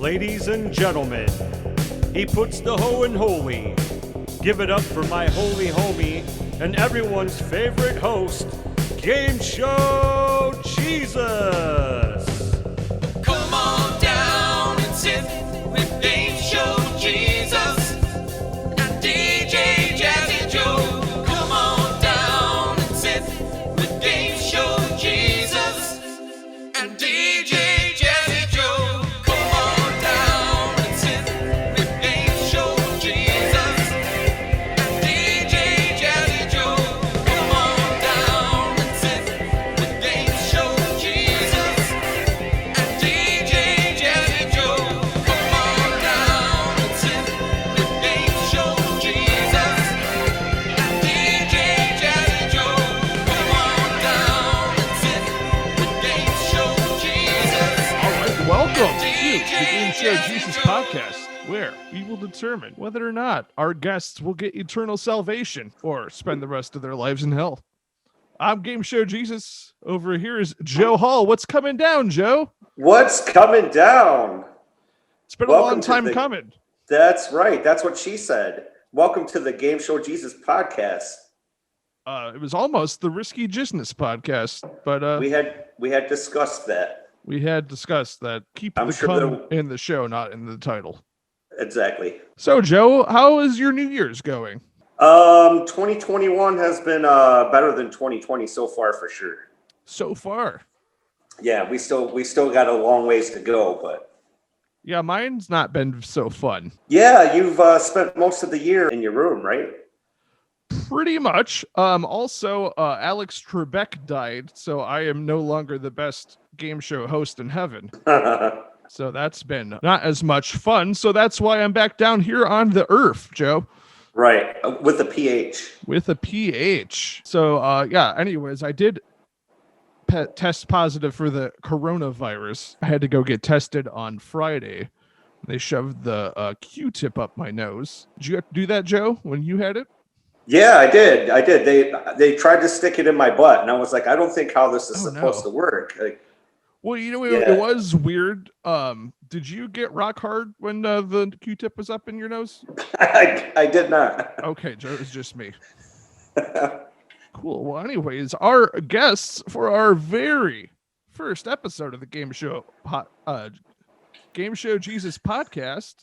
Ladies and gentlemen, he puts the hoe in holy. Give it up for my holy homie and everyone's favorite host, Gameshow Jesus. Come on down and sit with Gameshow Jesus and DJ Jazzy Joe. Come on down and sit with Gameshow Jesus and DJ Jazzy Joe. Come on down and sit with Gameshow Jesus and DJ Jazzy Joe. Come on down and sit with Gameshow Jesus and DJ Jazzy Joe. Come on down and sit with Gameshow Jesus and DJ Jazzy Joe. Come on down and sit with Gameshow Jesus. All right, welcome to the Gameshow Jesus podcast, where we will determine whether or not our guests will get eternal salvation or spend the rest of their lives in hell. I'm Gameshow Jesus. Over here is Joe Hall. What's coming down, Joe? What's coming down? It's been a Welcome long to time the- coming. That's right. That's what she said. Welcome to the Game Show Jesus podcast. It was almost the Risky Business podcast, but We had discussed that. we had discussed that. Keep I'm the sure cum that- in the show, not in the title. Exactly. So, Joe, how is your New Year's going? 2021 has been better than 2020 so far for sure. So far? Yeah, we still got a long ways to go, but Yeah, mine's not been so fun. yeah, you've spent most of the year in your room, right? Pretty much. Also, Alex Trebek died, so I am no longer the best game show host in heaven. So that's been not as much fun. So that's why I'm back down here on the earth, Joe, Right, with the PH. with a PH. So, yeah, anyways, I did test positive for the coronavirus. I had to go get tested on Friday. They shoved the Q-tip up my nose. Did you have to do that, Joe, when you had it? Yeah, I did. They tried to stick it in my butt, and I was like, I don't think how this is Oh, supposed no. to work. Like, Well, you know, Yeah. it was weird. Did you get rock hard when the Q-tip was up in your nose? I did not. Okay, Joe, it was just me. Cool. Well, anyways, our guests for our very first episode of the Game Show Jesus podcast,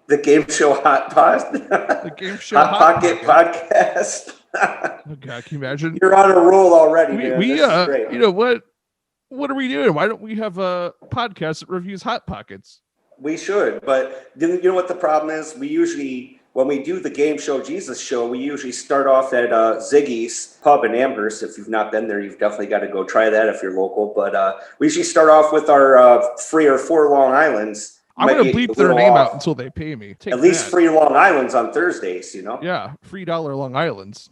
The Game Show Hot Pot. the Game Show Hot Pocket Podcast. Oh God, can you imagine? You're on a roll already, man. We This is great. you know what? What are we doing? Why don't we have a podcast that reviews Hot Pockets? We should, but you know what the problem is? We usually, when we do the Game Show Jesus show, we usually start off at Ziggy's Pub in Amherst. If you've not been there, you've definitely got to go try that if you're local. But we usually start off with our 3 or 4 Long Islands. I'm Might gonna be a bleep their little name off. out until they pay me. Take At least that. 3 Long Islands on Thursdays, you know? Yeah, $3 Long Islands.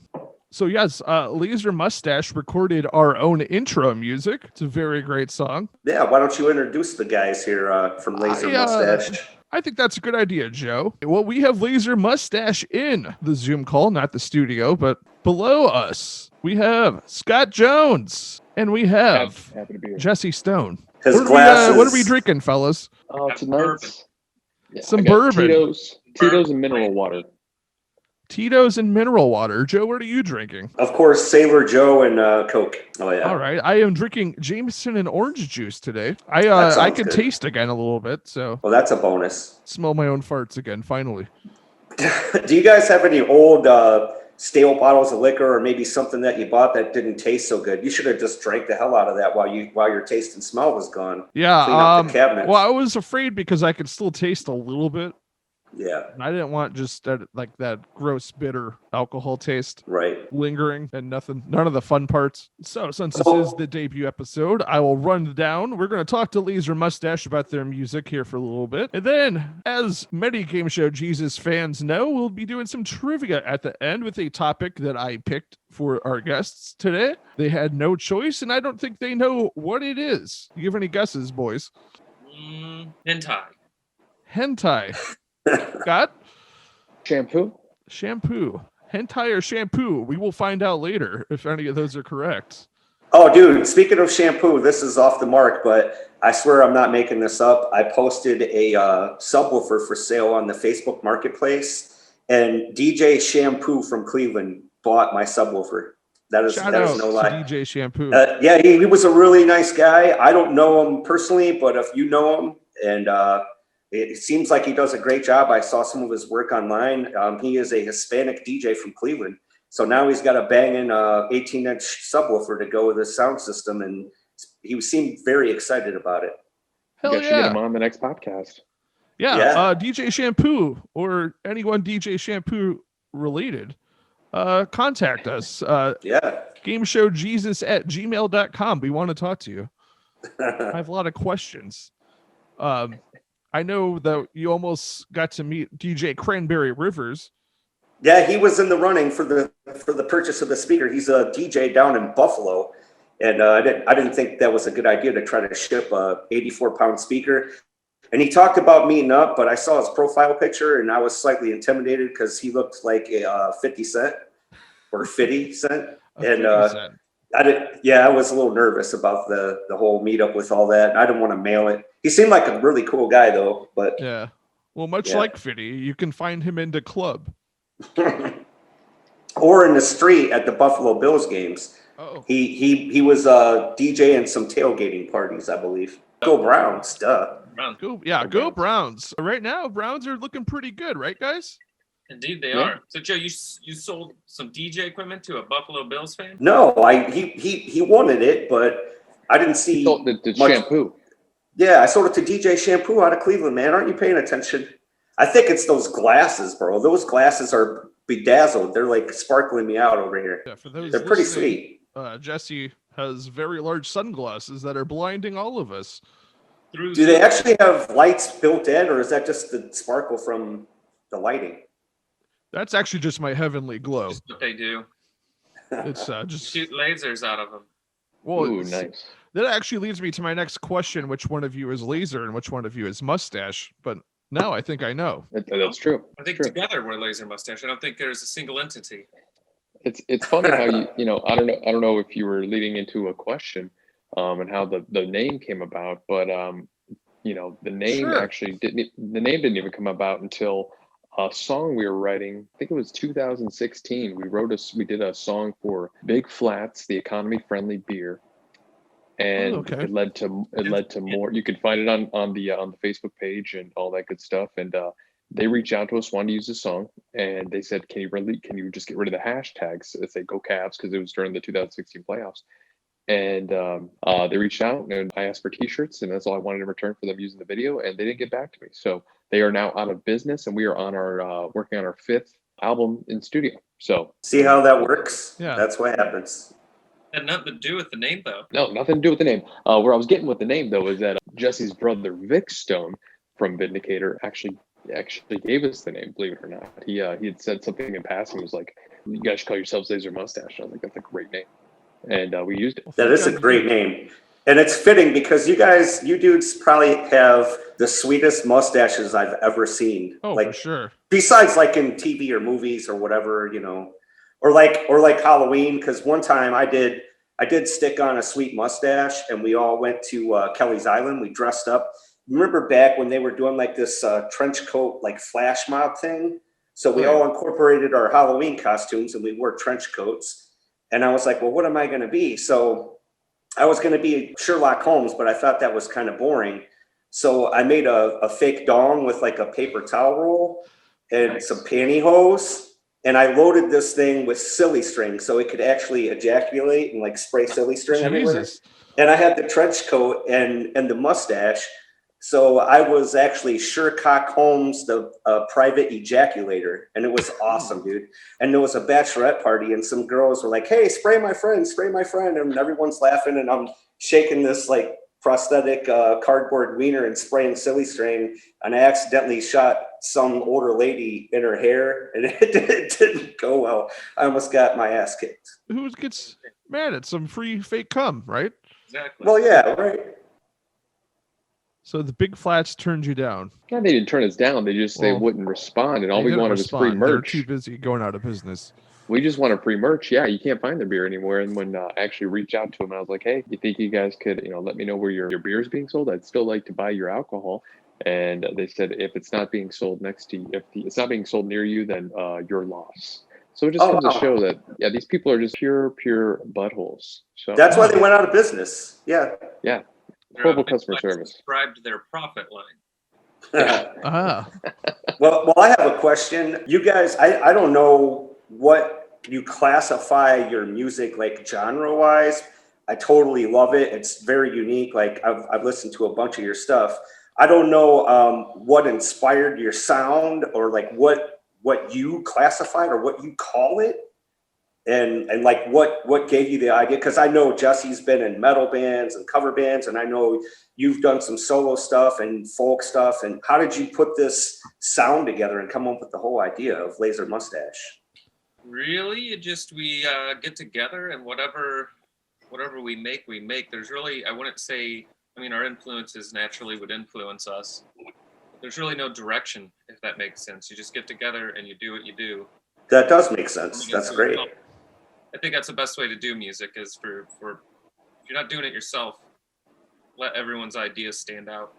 So yes, Lazer Mustache recorded our own intro music. It's a very great song. Yeah, why don't you introduce the guys here from Lazer Mustache? I think that's a good idea, Joe. Well, we have Lazer Mustache in the Zoom call, not the studio, but below us, we have Scott Jones, and we have Happy to be here. Jesse Stone. His What glasses. are we drinking, fellas? Tonight's Some I got bourbon. Tito's and mineral water. Tito's and mineral water. Joe, what are you drinking? Of course, Sailor Joe and Coke. Oh, yeah. All right, I am drinking Jameson and orange juice today. I sounds can good. taste again a little bit, so Well, that's a bonus. smell my own farts again. Finally, Do you guys have any old stale bottles of liquor or maybe something that you bought that didn't taste so good? You should have just drank the hell out of that while your taste and smell was gone. yeah. Clean up the cabinets. Well, I was afraid because I could still taste a little bit, Yeah, and I didn't want just that gross bitter alcohol taste right. lingering and none of the fun parts. So since this So- is the debut episode, I will run down. We're going to talk to Lazer Mustache about their music here for a little bit. And then, as many Game Show Jesus fans know, we'll be doing some trivia at the end with a topic that I picked for our guests today. They had no choice, and I don't think they know what it is. You have any guesses, boys? Hentai. Hentai. Scott? Shampoo? Shampoo. Hentai or shampoo? We will find out later if any of those are correct. Oh, dude, speaking of shampoo, this is off the mark, but I swear I'm not making this up. I posted a subwoofer for sale on the Facebook Marketplace, and DJ Shampoo from Cleveland bought my subwoofer. That is Shout out no to lie. DJ Shampoo. Yeah, he was a really nice guy. I don't know him personally, but if you know him, and it seems like he does a great job. I saw some of his work online. He is a Hispanic DJ from Cleveland. So now he's got a banging 18-inch subwoofer to go with his sound system, and he seemed very excited about it. You Hell guys should get yeah. him on the next podcast. Yeah. DJ Shampoo or anyone DJ Shampoo related, contact us. GameshowJesus@gmail.com. We want to talk to you. I have a lot of questions. I know that you almost got to meet DJ Cranberry Rivers. Yeah, he was in the running for the purchase of the speaker. He's a DJ down in Buffalo, and I didn't think that was a good idea to try to ship a 84-pound speaker. And he talked about meeting up, but I saw his profile picture, and I was slightly intimidated because he looked like a 50 Cent or 50 Cent. And I was a little nervous about the whole meetup with all that. I didn't want to mail it. He seemed like a really cool guy, though. But yeah, well, much like Fitty, you can find him in the club. Or in the street at the Buffalo Bills games. Oh, he was DJing some tailgating parties, I believe. Go Browns, duh. Go Browns. Right now, Browns are looking pretty good, right, guys? Indeed, they are. So, Joe, you sold some DJ equipment to a Buffalo Bills fan? No, he wanted it, but I didn't see The much. shampoo. Yeah, I sold it to DJ Shampoo out of Cleveland, man. Aren't you paying attention? I think it's those glasses, bro. Those glasses are bedazzled. They're like sparkling me out over here. Yeah, for those They're pretty listening, sweet. Jesse has very large sunglasses that are blinding all of us. Do they actually have lights built in, or is that just the sparkle from the lighting? That's actually just my heavenly glow. Just what they do. It's just Shoot lasers out of them. well. Ooh, nice. That actually leads me to my next question: which one of you is Lazer and which one of you is Mustache? But now I think I know. That's true. I think together we're Laser Mustache. I don't think there's a single entity. It's funny how I don't know if you were leading into a question and how the name came about, but the name actually didn't even come about until a song we were writing. I think it was 2016. We did a song for Big Flats, the economy friendly beer, and it led to more. You could find it on the Facebook page and all that good stuff. And they reached out to us, wanted to use the song, and they said, "Can you just get rid of the hashtags?" They say "Go Cavs" because it was during the 2016 playoffs. And they reached out, and I asked for T-shirts, and that's all I wanted in return for them using the video, and they didn't get back to me. So they are now out of business, and we are on our working on our 5th album in studio. So see how that works? Yeah, that's what happens. Had nothing to do with the name, though. No, nothing to do with the name. Where I was getting with the name though is that Jesse's brother Vic Stone from Vindicator actually gave us the name. Believe it or not, he had said something in passing. He was like, "You guys should call yourselves Lazer Mustache." And I was like, "That's a great name." And we used it. That is a great name. And it's fitting because you dudes probably have the sweetest mustaches I've ever seen. Oh, like, for sure. Besides like in TV or movies or whatever, or like Halloween. Because one time I did stick on a sweet mustache, and we all went to Kelly's Island. We dressed up. Remember back when they were doing like this trench coat, like flash mob thing? So we all incorporated our Halloween costumes, and we wore trench coats. And I was like, well, what am I going to be? So I was going to be Sherlock Holmes, but I thought that was kind of boring. So I made a fake dong with like a paper towel roll and some pantyhose. And I loaded this thing with silly string so it could actually ejaculate and like spray silly string everywhere. And I had the trench coat and the mustache. So I was actually Sherlock Holmes, the private ejaculator, and it was awesome, dude. And there was a bachelorette party, and some girls were like, "Hey, spray my friend," and everyone's laughing, and I'm shaking this like prosthetic cardboard wiener and spraying silly string, and I accidentally shot some older lady in her hair, and it didn't go well. I almost got my ass kicked. Who gets mad at some free fake cum, right? Exactly. Well, yeah, right. So the Big Flats turned you down. Yeah, they didn't turn us down. They just they wouldn't respond, and all we wanted was free merch. They're too busy going out of business. we just want a free merch. Yeah, you can't find the beer anywhere. And when I actually reached out to them, I was like, hey, you think you guys could, let me know where your beer is being sold? I'd still like to buy your alcohol. And they said, if it's not being sold next to you, if it's not being sold near you, then your loss. So it just comes to show that, these people are just pure buttholes. So that's why they went out of business. Yeah. Yeah. Horrible customer service. Subscribe to their profit line. Well, I have a question. You guys, I don't know what you classify your music like genre-wise. I totally love it. It's very unique. Like I've listened to a bunch of your stuff. I don't know what inspired your sound or like what you classified or what you call it. And like what gave you the idea? Because I know Jesse's been in metal bands and cover bands, and I know you've done some solo stuff and folk stuff. And how did you put this sound together and come up with the whole idea of Lazer Mustache? Really, we get together and whatever we make. There's really, I wouldn't say, our influences naturally would influence us. There's really no direction, if that makes sense. You just get together and you do what you do. That does make sense. That's great. I think that's the best way to do music is for if you're not doing it yourself, let everyone's ideas stand out.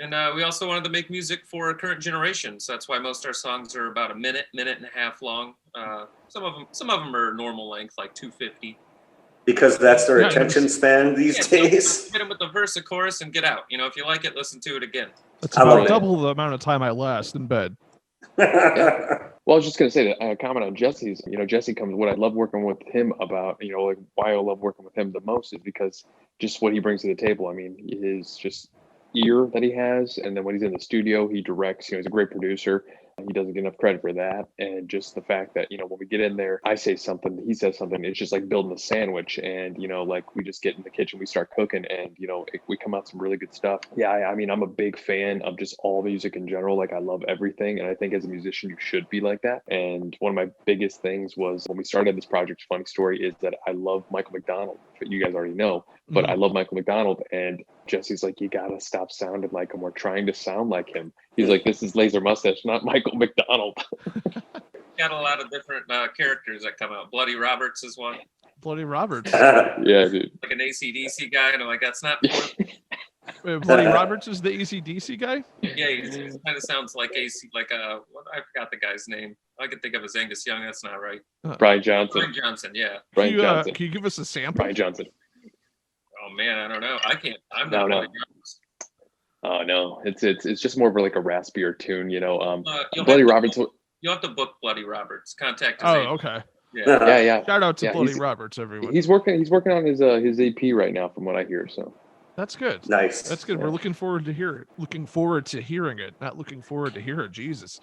And we also wanted to make music for a current generation, so that's why most of our songs are about a minute and a half long. Some of them are normal length, like 250. Because that's their attention span these days. Hit them with the verse, a chorus, and get out. If you like it, listen to it again. That's about double the amount of time I last in bed. Well, I was just going to say that comment on Jesse's, Jesse comes, what I love working with him about, like why I love working with him the most is because just what he brings to the table. His just ear that he has. And then when he's in the studio, he directs, he's a great producer. He doesn't get enough credit for that. And just the fact that, when we get in there, I say something, he says something, it's just like building a sandwich. And, like we just get in the kitchen, we start cooking and, we come out some really good stuff. Yeah. I'm a big fan of just all music in general. Like I love everything. And I think as a musician, you should be like that. And one of my biggest things was when we started this project, funny story is that I love Michael McDonald, but you guys already know, but I love Michael McDonald. And Jesse's like, you got to stop sounding like him. We're trying to sound like him. He's like, this is Lazer Mustache, not Michael McDonald. Got a lot of different characters that come out. Bloody Roberts is one. Bloody Roberts. Yeah, dude. Like an AC/DC guy, and I'm like, that's not. Wait, Bloody Roberts is the AC/DC guy? Yeah, he kind of sounds like AC, I forgot the guy's name. I could think of as Angus Young. That's not right. Brian Johnson. Brian Johnson, yeah. Brian Johnson. Can you give us a sample? Brian Johnson. Oh man, I don't know. I can't. I'm not. No. Oh no, it's just more of like a raspier tune, Bloody Roberts. You'll have to book Bloody Roberts. Contact his Oh, agent. okay. Yeah. Shout out to Bloody Roberts, everyone. He's working on his EP right now, from what I hear. So that's good. Nice. That's good. Yeah. We're looking forward to hear it. Looking forward to hearing it. Not looking forward to hear it. Jesus.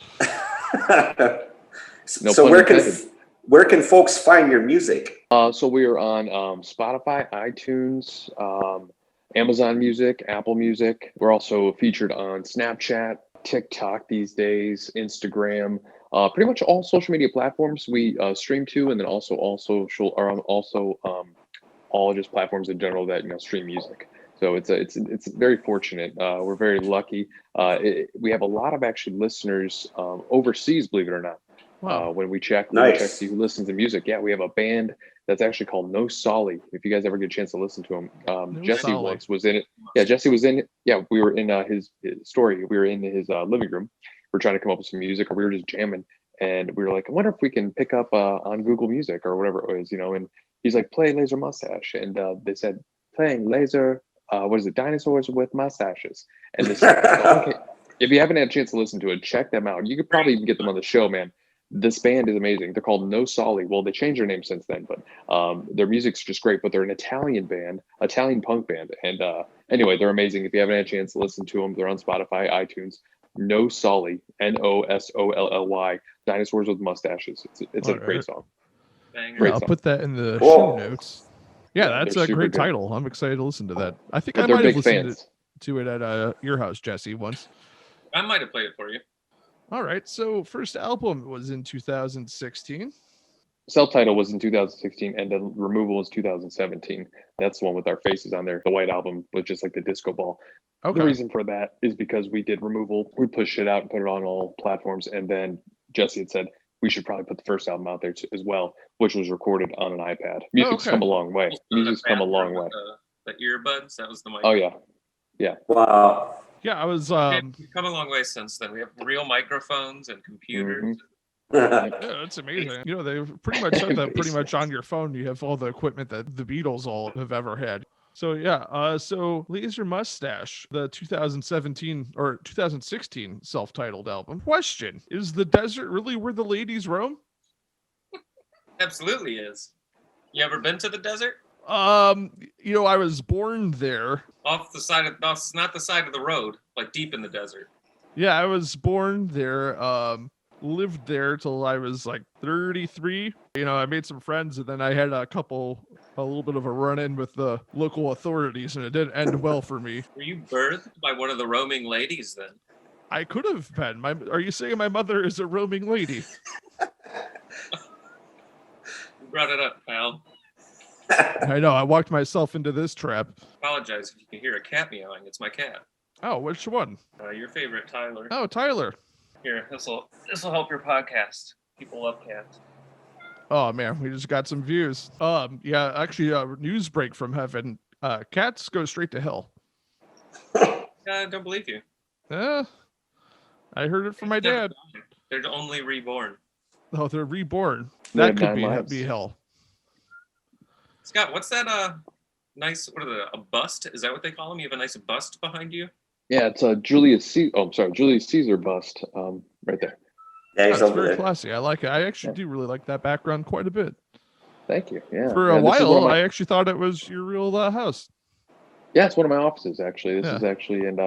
So where can folks find your music? So we are on Spotify, iTunes, Amazon Music, Apple Music. We're also featured on Snapchat, TikTok these days, Instagram, pretty much all social media platforms we stream to, and then also all social, or also all just platforms in general that stream music. So it's very fortunate. We're very lucky. We have a lot of actually listeners overseas, believe it or not. Wow. When we check, see who listens to music. Yeah, we have a band that's actually called No Solly. If you guys ever get a chance to listen to him, Jesse once was in it. Yeah, Jesse was in it. Yeah, we were in his story. We were in his living room. We're trying to come up with some music, or we were just jamming, and we were like, I wonder if we can pick up on Google Music or whatever it was, And he's like, play Lazer Mustache, and they said playing Lazer. What is it? Dinosaurs with mustaches. And this, okay. If you haven't had a chance to listen to it, check them out. You could probably even get them on the show, man. This band is amazing. They're called No Solly. Well, they changed their name since then, but their music's just great. But they're an Italian band, Italian punk band. And anyway, they're amazing. If you haven't had a chance to listen to them, they're on Spotify, iTunes. No Solly, NOSOLLY, Dinosaurs with Mustaches. It's a great song. Great. I'll put that in the show notes. Yeah, that's a great title. I'm excited to listen to that. I think I might have listened to it at your house, Jesse, once. I might have played it for you. All right. So first album was in 2016. Self-title was in 2016, and the removal was 2017. That's the one with our faces on there. The white album was just like the disco ball. Okay. The reason for that is because we did removal. We pushed it out and put it on all platforms, and then Jesse had said, we should probably put the first album out there as well, which was recorded on an iPad. Music's come a long way. Music's come a long way. The earbuds, that was the mic. Oh yeah. Wow. Yeah, I was. We've come a long way since then. We have real microphones and computers. Mhm. Yeah, it's amazing. You know, they pretty much have that pretty much on your phone. You have all the equipment that the Beatles all have ever had. So yeah, so Lazer Mustache, the 2017 or 2016 self-titled album. Question: is the desert really where the ladies roam? Absolutely is. You ever been to the desert? You know, I was born there. Off the side of, not the side of the road, like deep in the desert. Yeah, I was born there. Lived there till I was like 33. You know, I made some friends, and then I had a little bit of a run-in with the local authorities, and it didn't end well for me. Were you birthed by one of the roaming ladies then? I could have been. Are you saying my mother is a roaming lady? You brought it up, pal. I know. I walked myself into this trap. Apologize if you can hear a cat meowing. It's my cat. Oh, which one? Your favorite, Tyler. Oh, Tyler. Here, this will help your podcast. People love cats. Oh man, we just got some views. Yeah, actually, news break from heaven. Cats go straight to hell. I don't believe you. I heard it from my dad. They're only reborn. Oh, they're reborn. They That have could 9 lives. be hell. Scott, what's that? Nice. What are a bust? Is that what they call them? You have a nice bust behind you. Yeah, it's a Julius Caesar bust right there. Yeah, he's It's over very there. classy. I like it. I actually do really like that background quite a bit. Thank you. Yeah. For a Yeah, this is one while, of my- I actually thought it was your real house. Yeah, it's one of my offices actually. This Yeah. is actually in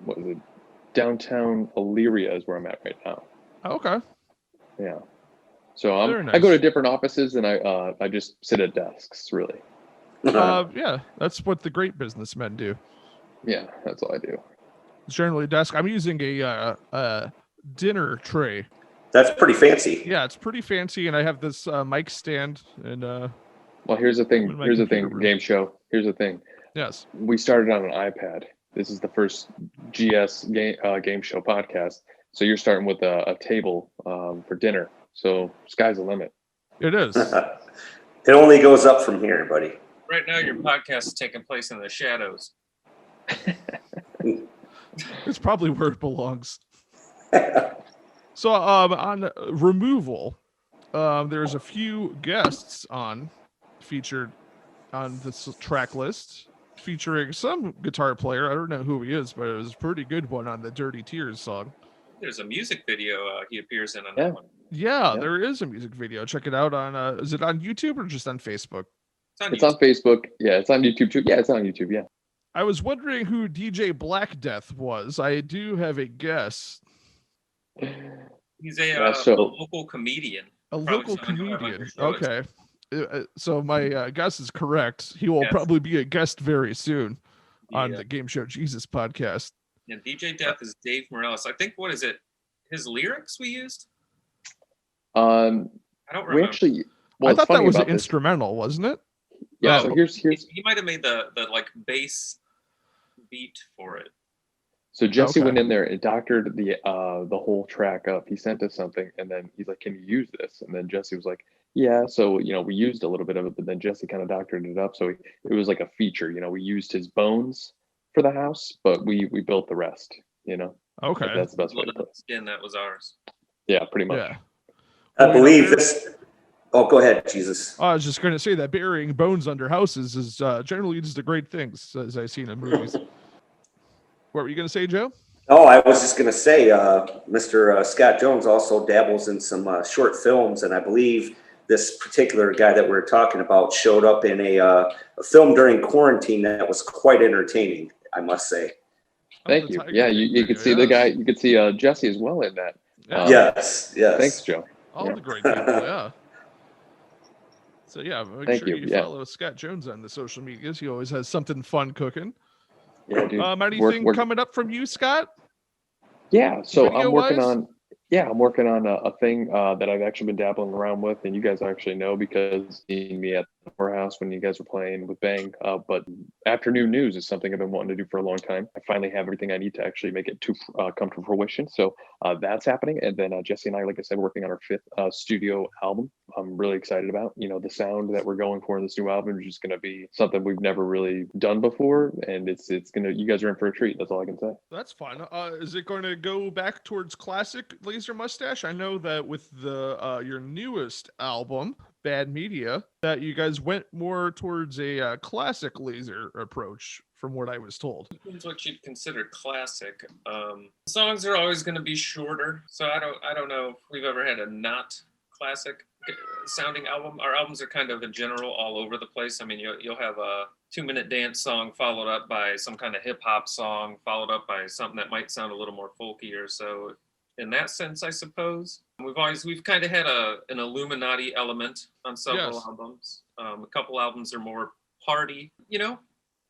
what is it? Downtown Elyria is where I'm at right now. Okay. Yeah. So Very I go nice. to different offices and I just sit at desks really. Yeah, that's what the great businessmen do. Yeah, that's all I do. It's generally a desk. I'm using a dinner tray. That's pretty fancy. Yeah, it's pretty fancy, and I have this mic stand. And Well, here's the thing. In my Here's the thing. computer room. Game show. Here's the thing. yes, We started on an iPad. This is the first GS game show podcast. So you're starting with a table for dinner. So sky's the limit. it is. It only goes up from here, buddy. Right now, your podcast is taking place in the shadows. It's probably where it belongs. So, on removal, there's a few guests featured on this track list, featuring some guitar player. I don't know who he is, but it was a pretty good one on the Dirty Tears song. There's a music video he appears in on Yeah. that one. Yeah, Yeah. there is a music video. Check it out on. Is it on YouTube or just on Facebook? It's on Facebook. Yeah, it's on YouTube too. Yeah, it's on YouTube. Yeah. I was wondering who DJ Black Death was. I do have a guess. He's a Yeah, so- local comedian. A Probably local someone who I might comedian. show Okay. So my guess is correct. He will Yes. probably be a guest very soon on Yeah. the Game Show Jesus podcast. And DJ Death is Dave Morales. I think, what is it? His lyrics we used? I don't remember. We actually. Well, I it's thought that funny was an about this. instrumental, wasn't it? Yeah. Oh. So here's He might have made the like bass beat for it. So Jesse Okay. went in there and doctored the whole track up. He sent us something, and then he's like, "Can you use this?" And then Jesse was like, "Yeah." So we used a little bit of it, but then Jesse kind of doctored it up. So it was like a feature. We used his bones for the house, but we built the rest. Okay. Like, that's the best way Blood to on put the skin, that was ours. it. Yeah, pretty much. Yeah. I believe this. Oh, go ahead, Jesus. I was just going to say that burying bones under houses is generally just a great thing, as I've seen in movies. What were you going to say, Joe? Oh, I was just going to say, Mr. Scott Jones also dabbles in some short films, and I believe this particular guy that we're talking about showed up in a film during quarantine that was quite entertaining, I must say. Thank you. Yeah, you could see the guy. You could see Jesse as well in that. Yeah. Yes. Thanks, Joe. All Yeah. the great people, yeah. So yeah, make Thank sure you, you yeah. follow Scott Jones on the social medias. He always has something fun cooking. Yeah, dude. Anything Work- coming up from you, Scott? Yeah, so I'm working Video-wise? I'm working on a thing that I've actually been dabbling around with, and you guys actually know because you've seen me at our house when you guys were playing with Bang. But afternoon news is something I've been wanting to do for a long time. I finally have everything I need to actually make it to come to fruition. So that's happening. And then Jesse and I, like I said, working on our 5th studio album. I'm really excited about. The sound that we're going for in this new album is just going to be something we've never really done before, and it's gonna. You guys are in for a treat. That's all I can say. That's fun. Is it going to go back towards classic Laser Mustache? I know that with the your newest album, Bad Media, that you guys went more towards a classic Laser approach, from what I was told. Depends what you'd consider classic. Songs are always going to be shorter, so I don't know if we've ever had a not classic sounding album. Our albums are kind of in general all over the place. I mean, you'll have a 2-minute dance song followed up by some kind of hip hop song, followed up by something that might sound a little more folky or so. In that sense, I suppose we've kind of had an Illuminati element on several albums. A couple albums are more party.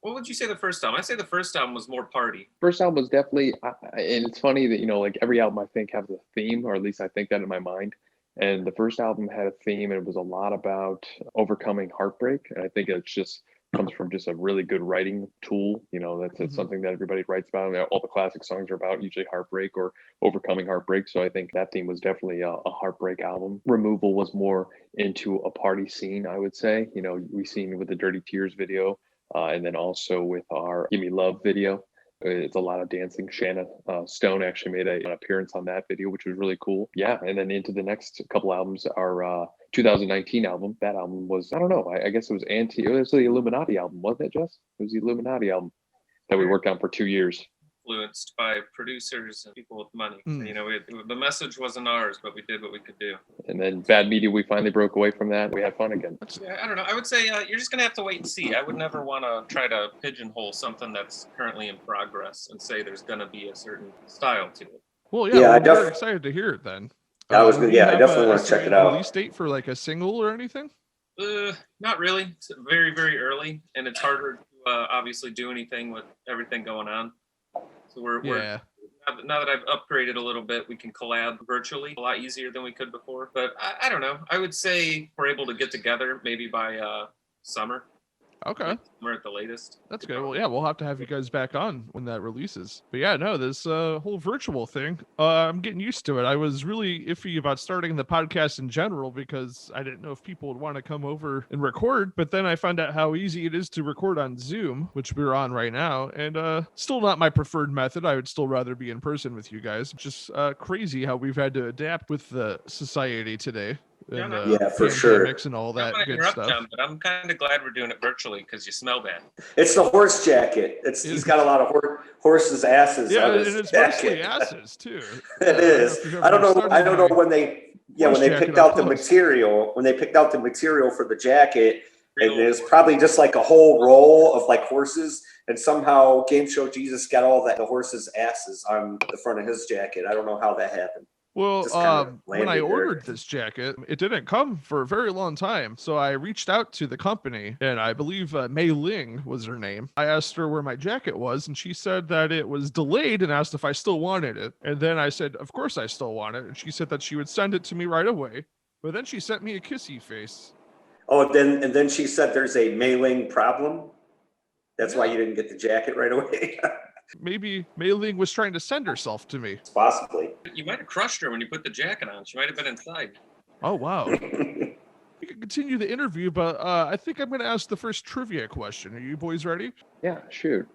What would you say the first album? I'd say the first album was more party. First album was definitely, and it's funny that like every album I think has a theme, or at least I think that in my mind. And the first album had a theme, and it was a lot about overcoming heartbreak. And I think it just comes from just a really good writing tool. That's something that everybody writes about. And all the classic songs are about usually heartbreak or overcoming heartbreak. So I think that theme was definitely a heartbreak album. Removal was more into a party scene, I would say. We've seen with the Dirty Tears video, and then also with our Give Me Love video. It's a lot of dancing. Shanna Stone actually made an appearance on that video, which was really cool. Yeah, and then into the next couple albums, our 2019 album. That album was, I don't know, I guess it was the Illuminati album, wasn't it, Jess? It was the Illuminati album that we worked on for 2 years. Influenced by producers and people with money. The message wasn't ours, but we did what we could do. And then Bad Media, we finally broke away from that. We had fun again. Yeah, I don't know. I would say you're just going to have to wait and see. I would never want to try to pigeonhole something that's currently in progress and say there's going to be a certain style to it. Well, yeah, I'm very excited to hear it then. I definitely want to check it out. Release date for like a single or anything? Not really. It's very, very early, and it's harder to obviously do anything with everything going on. So we're now that I've upgraded a little bit, we can collab virtually a lot easier than we could before. But I don't know. I would say we're able to get together maybe by summer. Okay. We're at the latest. That's good. Well, yeah, we'll have to have you guys back on when that releases. But yeah, no, this whole virtual thing, I'm getting used to it. I was really iffy about starting the podcast in general because I didn't know if people would want to come over and record. But then I found out how easy it is to record on Zoom, which we're on right now. And still not my preferred method. I would still rather be in person with you guys. Just crazy how we've had to adapt with the society today. And, for sure. And all that good stuff. John, but I'm kind of glad we're doing it virtually because you smell bad. It's the horse jacket. He's got a lot of horses' asses. Yeah, on and his it's jacket. mostly asses too. It is. I don't know when they picked out the material. When they picked out the material for the jacket, and there's probably just like a whole roll of like horses, and somehow Game Show Jesus got all the horses' asses on the front of his jacket. I don't know how that happened. Well, when I ordered this jacket, it didn't come for a very long time. So I reached out to the company, and I believe Mei Ling was her name. I asked her where my jacket was, and she said that it was delayed and asked if I still wanted it. And then I said, of course I still want it. And she said that she would send it to me right away. But then she sent me a kissy face. Oh, then she said there's a Mei Ling problem. That's why you didn't get the jacket right away. Maybe Mei Ling was trying to send herself to me. Possibly. You might have crushed her when you put the jacket on. She might have been inside. Oh, wow. We can continue the interview, but I think I'm going to ask the first trivia question. Are you boys ready? Yeah, shoot.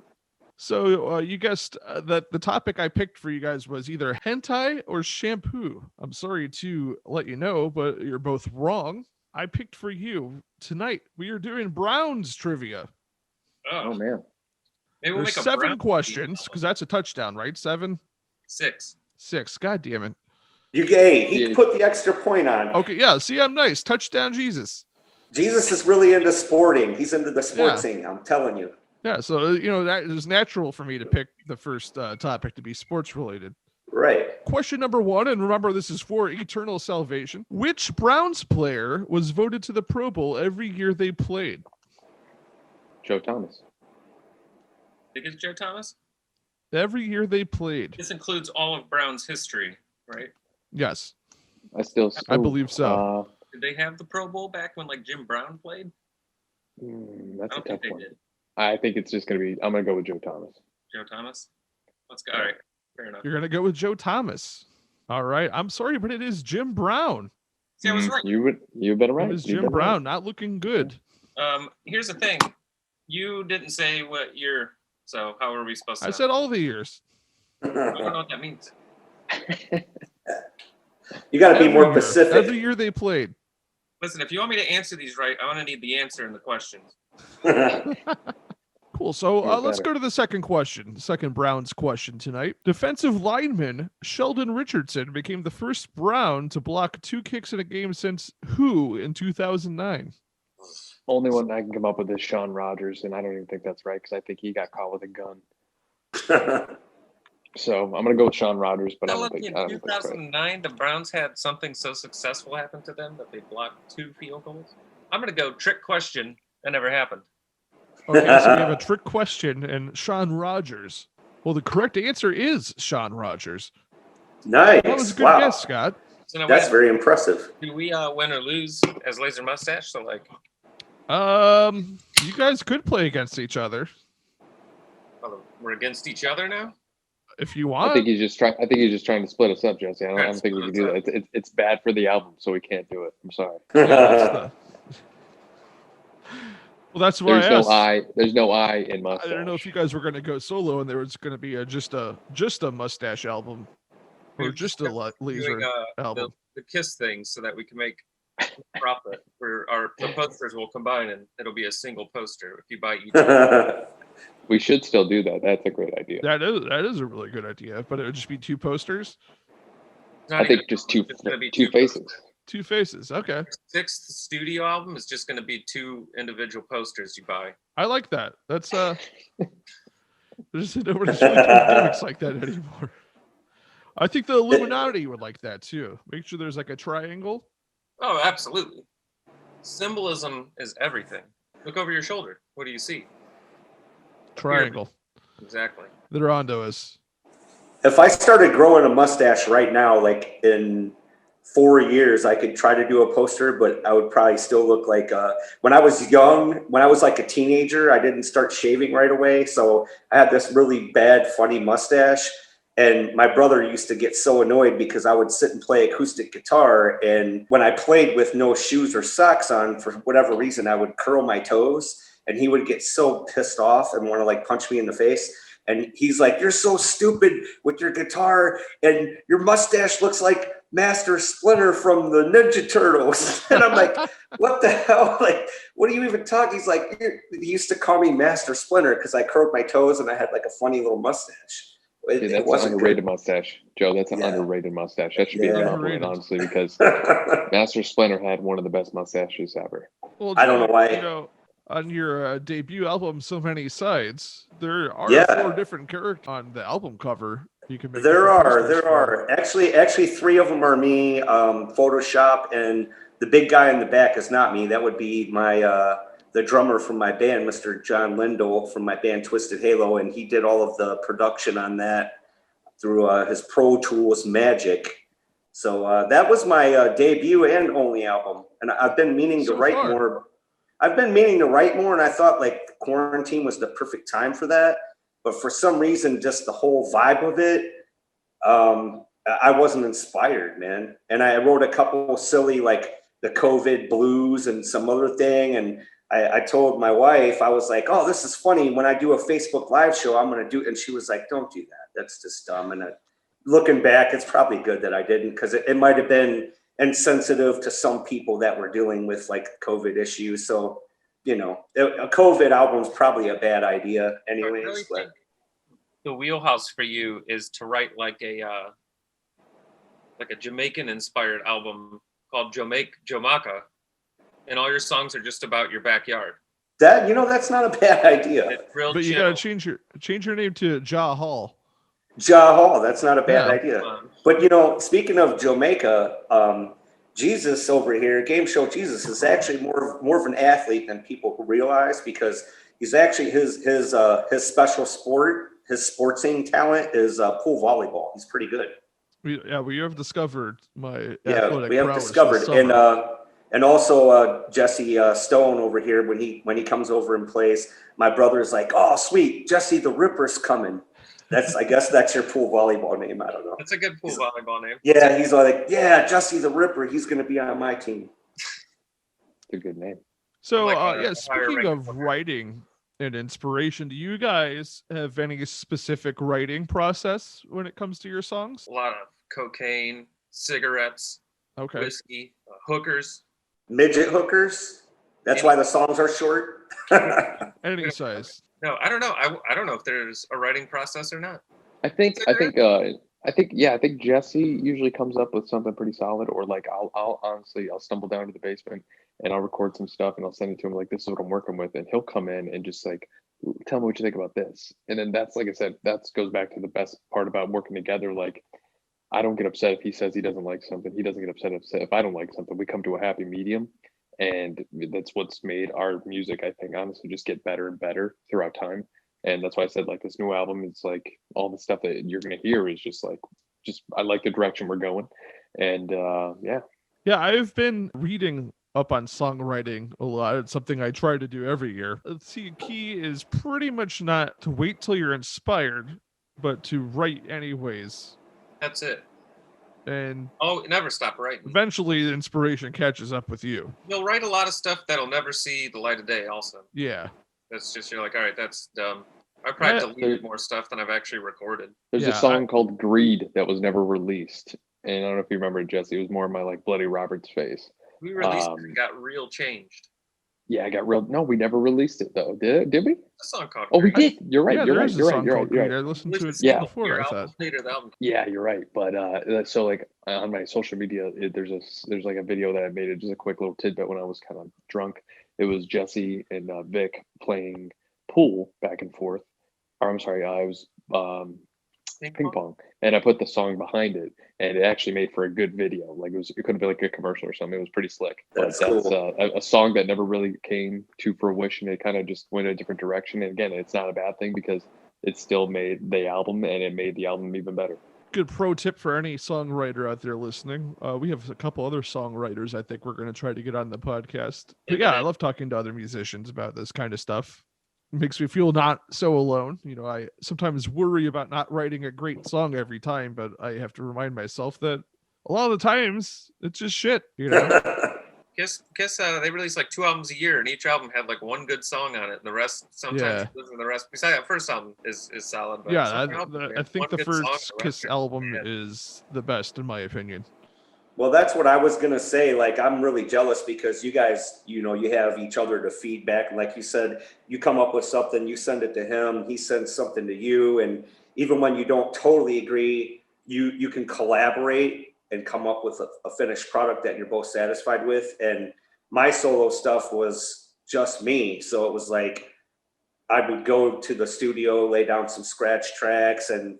So you guessed that the topic I picked for you guys was either hentai or shampoo. I'm sorry to let you know, but you're both wrong. I picked for you tonight. We are doing Browns trivia. Oh man. Maybe we'll There's make 7 questions, because that's a touchdown, right? 7? 6. 6. God damn it. He put the extra point on. Okay, yeah. See, I'm nice. Touchdown, Jesus. Jesus is really into sporting. He's into the sports thing. I'm telling you. Yeah, so that is natural for me to pick the first topic to be sports related. Right. Question number 1, and remember this is for eternal salvation. Which Browns player was voted to the Pro Bowl every year they played? Joe Thomas. Think it's Joe Thomas? Every year they played. This includes all of Brown's history, right? Yes. I believe so. Did Did they have the Pro Bowl back when like Jim Brown played? That's I a don't tough think they one. did. I think it's just going to be. I'm going to go with Joe Thomas. Joe Thomas. Let's go. All right, fair enough. You're gonna go with Joe Thomas. All right. I'm sorry, but it is Jim Brown. See, I was right. You better right. It is You Jim better Brown. right. Not looking good. Here's the thing. You didn't say what year, so how are we supposed to I know? said all the years. I don't know what that means. You got to be more Every specific. year they played. Listen, if you want me to answer these right, I'm going to need the answer in the questions. Cool. So You're let's better. go to the second question. The second Browns question tonight. Defensive lineman Sheldon Richardson became the first Brown to block 2 kicks in a game since who in 2009? Only one I can come up with is Sean Rogers, and I don't even think that's right because I think he got caught with a gun. So I'm going to go with Sean Rogers, but I don't think in that's right. 2009, the Browns had something so successful happen to them that they blocked 2 field goals. I'm going to go trick question. That never happened. Okay, so we have a trick question and Sean Rogers. Well, the correct answer is Sean Rogers. Nice. That was a good Wow. guess, Scott. So now, That's very impressive. do we win or lose as Lazer Mustache? So like, You guys could play against each other we're against each other now. if you want. I think he's just trying. I think he's just trying to split us up, Jesse. I don't Right, think we can split do us that. It's bad for the album, so we can't do it. I'm sorry. Well, that's why There's I no asked. I. There's no I in I Mustache. don't know if you guys were going to go solo and there was going to be just a Mustache album or We've just a discussed Laser doing, album. the Kiss thing so that we can make profit. The posters will combine and it'll be a single poster if you buy each. We should still do that. That's a great idea. That is a really good idea, but it would just be 2 posters, I think just two faces. 2 faces. Okay, 6th studio album is just going to be 2 individual posters you buy. I like that. That's there's nobody's really doing gimmicks like that anymore. I think the Illuminati would like that too. Make sure there's like a triangle. Oh, absolutely. Symbolism is everything. Look over your shoulder. What do you see? Triangle. Exactly. They're onto us. If I started growing a mustache right now, like in 4 years, I could try to do a poster, but I would probably still look like when I was young, when I was like a teenager, I didn't start shaving right away. So I had this really bad, funny mustache. And my brother used to get so annoyed because I would sit and play acoustic guitar. And when I played with no shoes or socks on, for whatever reason, I would curl my toes. And he would get so pissed off and want to like punch me in the face. And he's like, "You're so stupid with your guitar, and your mustache looks like Master Splinter from the Ninja Turtles." And I'm like, "What the hell? Like, what are you even talking?" He's like, he used to call me Master Splinter because I curled my toes and I had like a funny little mustache. Dude, that's an underrated mustache, Joe. That's an underrated mustache. That should be a compliment, honestly, because Master Splinter had one of the best mustaches ever. Well, I don't know why. On your debut album, So Many Sides, there are 4 different characters on the album cover. You can make There are. Actually 3 of them are me, Photoshop, and the big guy in the back is not me. That would be my the drummer from my band, Mr. John Lindell from my band Twisted Halo, and he did all of the production on that through his Pro Tools Magic. So that was my debut and only album, and I've been meaning to write more. And I thought like quarantine was the perfect time for that. But for some reason, just the whole vibe of it, I wasn't inspired, man. And I wrote a couple silly, like the COVID blues and some other thing. And I told my wife, I was like, "Oh, this is funny. When I do a Facebook Live show, I'm going to do it." And she was like, "Don't do that. That's just dumb." And looking back, it's probably good that I didn't, because it might have been insensitive to some people that were dealing with like COVID issues. So, a COVID album is probably a bad idea anyways. I really think the wheelhouse for you is to write like a Jamaican inspired album called Jamaica, and all your songs are just about your backyard. That's not a bad idea. But you gotta change your name to Ja Hall. Ja Hall, that's not a bad idea. But speaking of Jamaica, Jesus over here, Game Show Jesus, is actually more of an athlete than people realize, because he's actually his special sport, his sportsing talent is pool volleyball. He's pretty good. We have discovered my we have prowess discovered, this summer. And also Jesse Stone over here, when he comes over and plays, my brother's like, "Oh, sweet, Jesse the Ripper's coming." I guess that's your pool volleyball name. I don't know. That's a good pool volleyball name. Yeah, he's like, "Yeah, Jesse the Ripper. He's going to be on my team." It's a good name. So, Like speaking of writing and inspiration, do you guys have any specific writing process when it comes to your songs? A lot of cocaine, cigarettes, Okay. whiskey, hookers. Midget hookers. That's why the songs are short. Any size. No, I don't know. I don't know if there's a writing process or not. I think Jesse usually comes up with something pretty solid, or like I'll honestly stumble down to the basement and I'll record some stuff and I'll send it to him like, this is what I'm working with, and he'll come in and just like, tell me what you think about this. And then that's, like I said, that goes back to the best part about working together. Like, I don't get upset if he says he doesn't like something. He doesn't get upset if I don't like something. We come to a happy medium, and that's what's made our music, I think, honestly, just get better and better throughout time. And that's why I said, like, this new album, it's like all the stuff that you're going to hear is just I like the direction we're going. And Yeah, I've been reading up on songwriting a lot. It's something I try to do every year. See, key is pretty much not to wait till you're inspired, but to write anyways. That's it. And never stop writing. Eventually the inspiration catches up with you. You'll write a lot of stuff that'll never see the light of day also. Yeah. That's just, you're like, all right, that's dumb. I probably deleted more stuff than I've actually recorded. There's a song called Greed that was never released. And I don't know if you remember it, Jesse. It was more of my like Bloody Roberts phase. We released it and got real changed. Yeah, I got real. No, we never released it though. Did we? A song called we did. You're right. Yeah, You're there right. is a You're song right. called You're right. Greed. I listened to it before, I thought. Yeah, you're right. But so like on my social media, there's like a video that I made. It just a quick little tidbit when I was kind of drunk. It was Jesse and Vic playing pool back and forth. Or I'm sorry, I was ping pong, and I put the song behind it, and it actually made for a good video. Like it could have been like a commercial or something. It was pretty slick. That's cool. A song that never really came to fruition. It kind of just went a different direction. And again, it's not a bad thing because it still made the album, and it made the album even better. Good pro tip for any songwriter out there listening. We have a couple other songwriters I think we're going to try to get on the podcast. But yeah, I love talking to other musicians about this kind of stuff. It makes me feel not so alone. You know, I sometimes worry about not writing a great song every time, but I have to remind myself that a lot of the times it's just shit, you know. Kiss, they release like 2 albums a year, and each album had like one good song on it, and the rest sometimes the rest. Besides that first album is solid. But yeah, I think the first Kiss album is the best in my opinion. Well, that's what I was going to say. Like, I'm really jealous because you guys, you know, you have each other to feedback. Like you said, you come up with something, you send it to him, he sends something to you. And even when you don't totally agree, you can collaborate and come up with a finished product that you're both satisfied with. And my solo stuff was just me. So it was like, I would go to the studio, lay down some scratch tracks, and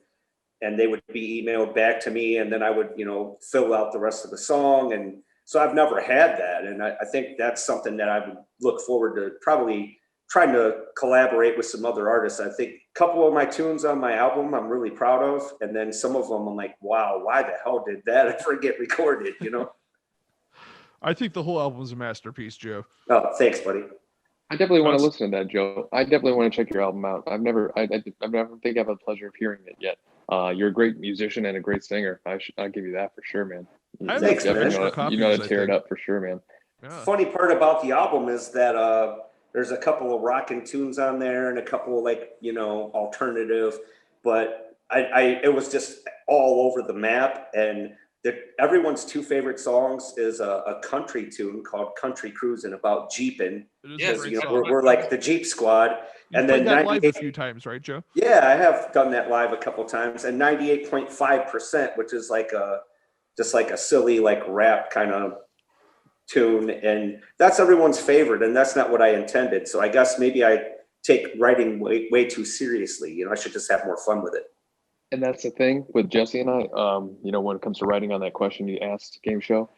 they would be emailed back to me, and then I would, you know, fill out the rest of the song. And so I've never had that. And I think that's something that I would look forward to probably trying to collaborate with some other artists. I think a couple of my tunes on my album I'm really proud of. And then some of them I'm like, wow, why the hell did that ever get recorded, you know? I think the whole album is a masterpiece, Joe. Oh, thanks, buddy. I definitely want to listen to that, Joe. I definitely want to check your album out. I never think I've had the pleasure of hearing it yet. You're a great musician and a great singer. I'll give you that for sure, man. Thanks, man. You know how to tear it up for sure, man. Yeah. Funny part about the album is that there's a couple of rockin' tunes on there and a couple of, like, you know, alternative, but it was just all over the map. And everyone's 2 favorite songs is a country tune called Country Cruisin' about Jeeping. Yes, you know, we're like the Jeep Squad. And then that live a few times, right, Joe? Yeah, I have done that live a couple times. And 98.5%, which is like just like a silly like rap kind of tune, and that's everyone's favorite, and that's not what I intended. So I guess maybe I take writing way too seriously. You know, I should just have more fun with it. And that's the thing with Jesse and I. You know, when it comes to writing on that question you asked, Gameshow,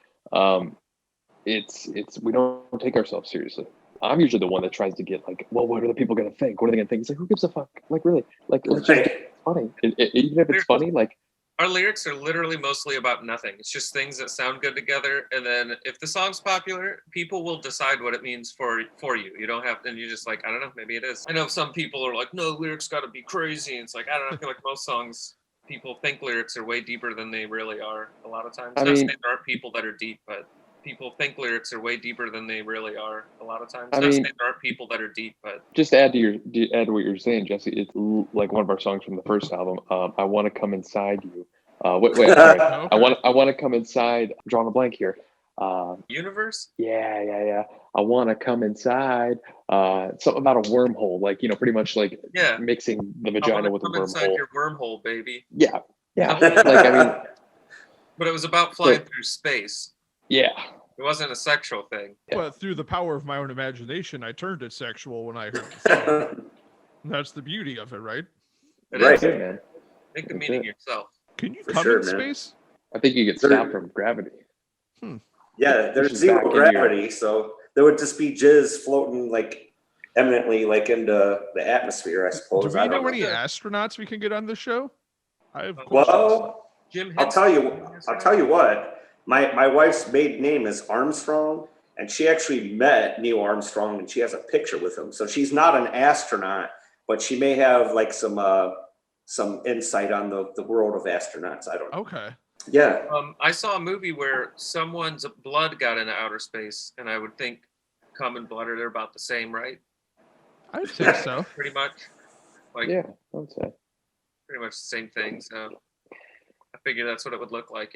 it's we don't take ourselves seriously. I'm usually the one that tries to get like, well, what are the people gonna think? What are they gonna think? It's like, who gives a fuck? Like, really? Like, it's just funny. Even if it's funny, like, Our lyrics are literally mostly about nothing. It's just things that sound good together, and then if the song's popular, people will decide what it means for you. You don't have, and you're just like, I don't know, maybe it is. I know some people are like, no, lyrics got to be crazy. And it's like, I don't know. I feel like most songs, people think lyrics are way deeper than they really are. A lot of times, I not mean- saying there aren't people that are deep, but people think lyrics are way deeper than they really are. A lot of times, I not mean- saying there aren't people that are deep, but Just to add to what you're saying, Jesse, it's like one of our songs from the first album. I want to come inside you. Wait, sorry. Okay. I want to come inside. I'm drawing a blank here. universe. Yeah. I want to come inside. Something about a wormhole, like pretty much like Yeah. mixing the I vagina wanna with a come inside wormhole. your wormhole, baby. Yeah. Like I mean, But it was about flying through space. yeah. It wasn't a sexual thing. But through the power of my own imagination, I turned it sexual when I heard the song. That's the beauty of it, right? It Right. is. That's it, man. Make the That's meaning it. yourself. Can you For come sure, in man. space? I think you get stopped from gravity. Yeah, there's Pushes zero back into your- gravity, so there would just be jizz floating like eminently like into the atmosphere, I Do suppose. we I know don't any astronauts we can get on the show? I have questions. Well, Jim I'll Henson. tell you what. My wife's maiden name is Armstrong, and she actually met Neil Armstrong, and she has a picture with him. So she's not an astronaut, but she may have like some insight on the world of astronauts. I don't know. Okay. Yeah. I saw a movie where someone's blood got into outer space, and I would think cum and blood are about the same, right? I would think so. Pretty much. Like, Yeah, I would say. pretty much the same thing. So I figure that's what it would look like,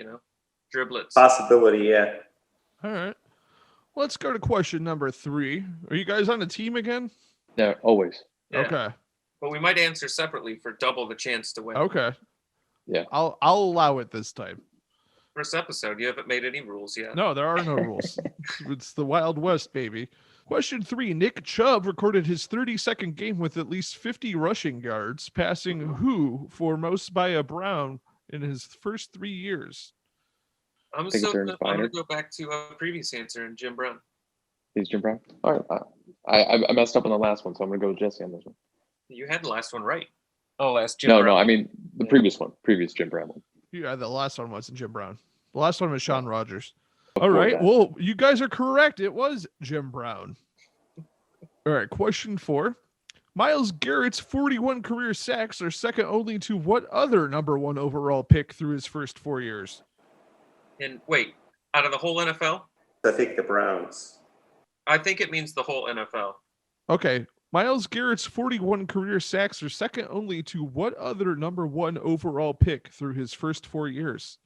Driblets. Possibility, yeah. All right. Let's go to question number 3. Are you guys on a team again? Yeah, always. Yeah. Okay. But we might answer separately for double the chance to win. Okay. Yeah. I'll allow it this time. First episode, you haven't made any rules yet. No, there are no rules. It's the Wild West, baby. Question 3. Nick Chubb recorded his 32nd game with at least 50 rushing yards, passing who for most by a Brown in his first 3 years? I'm think it's going Ernest to Biner. go back to a previous answer and Jim Brown. He's Jim Brown. All right. I messed up on the last one, so I'm gonna go with Jesse on this one. You had the last one right. Oh, last Jim No, Brown. I mean the previous Jim Brown one. Yeah, the last one wasn't Jim Brown. The last one was Sean Rogers. All Before right. that. Well, you guys are correct. It was Jim Brown. All right. Question 4. Myles Garrett's 41 career sacks are second only to what other number 1 overall pick through his first 4 years? And wait, out of the whole NFL? I think the Browns. I think it means the whole NFL. Okay. Myles Garrett's 41 career sacks are second only to what other number 1 overall pick through his first 4 years?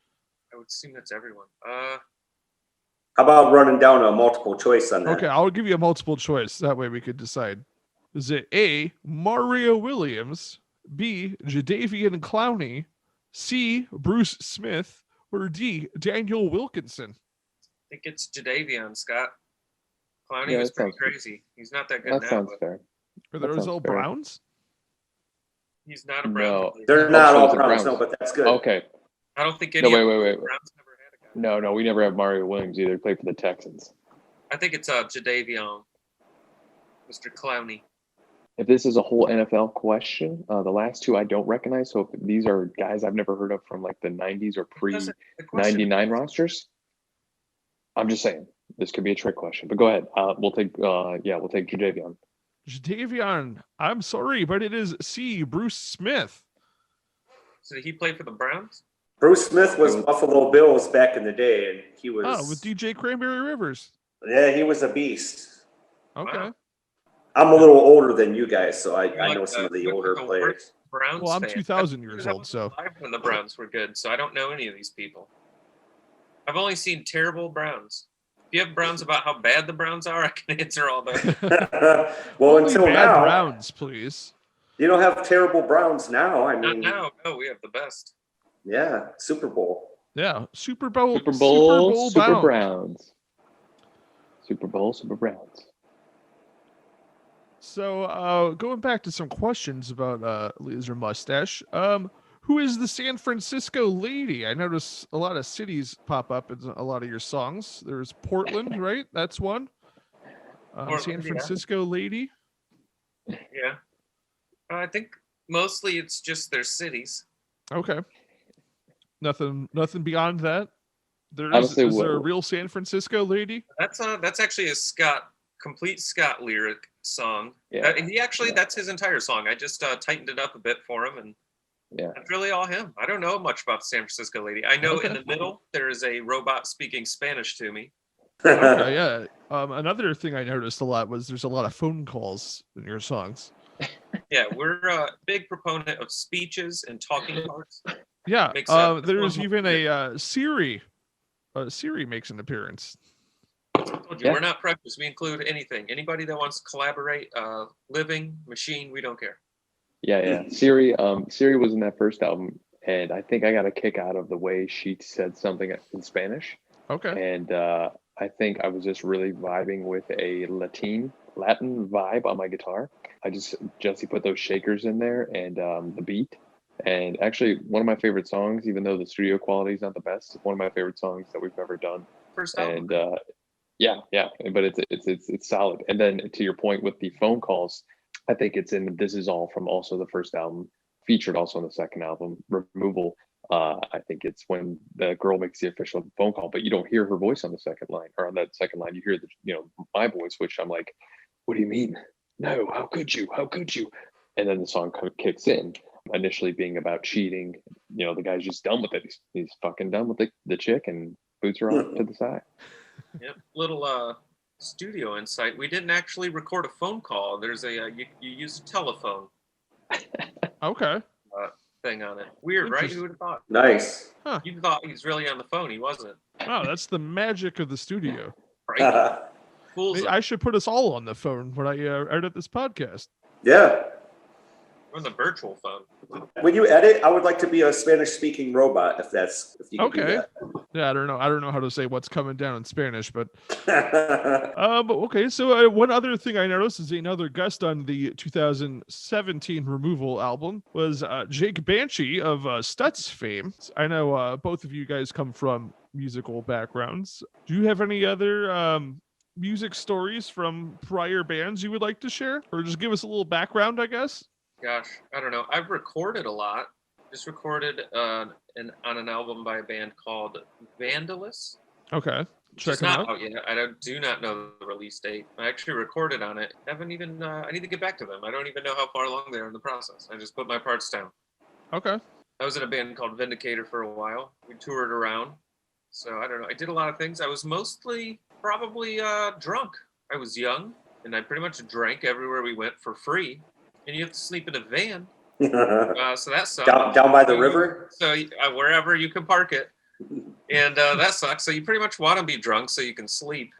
I would assume that's everyone. How about running down a multiple choice on that? Okay, I'll give you a multiple choice. That way we could decide. Is it A, Mario Williams, B, Jadeveon Clowney, C, Bruce Smith, or D, Daniel Wilkinson? I think it's Jadeveon, Scott. Clowney Yeah, was that pretty sounds good. crazy. He's not that good That now, sounds but fair. Are That those sounds all fair. Browns? he's not a Brown. No. They're Oh, not so all it's the Browns, Browns. no, but that's good. Okay. I don't think No, any wait, of wait, the wait. Browns never had a guy. No, we never have Mario Williams either. He played for the Texans. I think it's Jadeveon, Mr. Clowney. If this is a whole NFL question, the last two I don't recognize. So if these are guys I've never heard of from like the 90s or Doesn't- the question- pre-99 rosters. I'm just saying this could be a trick question, but go ahead. We'll take Jadeveon. Jadeveon, I'm sorry, but it is C, Bruce Smith. So did he play for the Browns? Bruce Smith was Buffalo Bills back in the day, and he was Oh, with DJ Cranberry Rivers. he was a beast. Okay. Wow. I'm a little older than you guys, so I You're know like some of the you're older like players. Browns Well, I'm fan. 2,000 years Because I old, was so. alive when the Browns were good, so I don't know any of these people. I've only seen terrible Browns. If you have Browns about how bad the Browns are, I can answer all that. Well, Only until bad now, Browns, please. you don't have terrible Browns now. I Not mean, now. No, we have the best. yeah, Super Bowl. Yeah, Super Bowl Super Bowl, Super bound. Browns. Super Bowl, Super Browns. So, going back to some questions about Lazer Mustache. Who is the San Francisco lady? I notice a lot of cities pop up in a lot of your songs. There's Portland, right? That's one. Portland, San yeah. Francisco lady. Yeah. I think mostly it's just their cities. Okay. Nothing beyond that. Honestly, Is there a real San Francisco lady? That's actually a complete Scott lyric song. Yeah. That's his entire song. I just tightened it up a bit for him, and that's really all him. I don't know much about the San Francisco lady. I know in the middle there is a robot speaking Spanish to me. Okay, yeah. Another thing I noticed a lot was there's a lot of phone calls in your songs. Yeah, we're a big proponent of speeches and talking parts. Yeah, there's even a Siri. Siri makes an appearance. I told you, we're not precious. We include anything. Anybody that wants to collaborate, living, machine, we don't care. Yeah. Siri was in that first album, and I think I got a kick out of the way she said something in Spanish. Okay. And I think I was just really vibing with a Latin vibe on my guitar. Jesse put those shakers in there and the beat. And actually, one of my favorite songs, even though the studio quality is not the best, one of my favorite songs that we've ever done. First album. And but it's solid. And then to your point with the phone calls, I think it's in This Is All from also the first album, featured also on the second album, Removal. I think it's when the girl makes the official phone call, but you don't hear her voice on the second line, or on that second line, you hear my voice, which I'm like, what do you mean? No, how could you? How could you? And then the song kind of kicks in, initially being about cheating. The guy's just done with it. He's fucking done with the chick and boots her off to the side. Yep. Little studio insight. We didn't actually record a phone call. There's you use a telephone. Okay. Thing on it. Weird, right? Who would have thought? Nice. Huh. You thought he was really on the phone. He wasn't. Oh, that's the magic of the studio. Right? Fools. I should put us all on the phone when I edit this podcast. Yeah. We're on the virtual phone. When you edit, I would like to be a Spanish-speaking robot. If you can do that. Yeah, I don't know how to say what's coming down in Spanish, but okay. So one other thing I noticed is another guest on the 2017 Removal album was Jake Banshee of Stutz fame. I know both of you guys come from musical backgrounds. Do you have any other music stories from prior bands you would like to share, or just give us a little background, I guess? Gosh, I don't know. I've recorded a lot. Just recorded on an album by a band called Vandalus. Okay, check it out. I do not know the release date. I actually recorded on it. I need to get back to them. I don't even know how far along they are in the process. I just put my parts down. Okay. I was in a band called Vindicator for a while. We toured around. So I don't know. I did a lot of things. I was mostly probably drunk. I was young, and I pretty much drank everywhere we went for free. And you have to sleep in a van. So that sucks. Down by the river? So wherever you can park it. And that sucks. So you pretty much want to be drunk so you can sleep.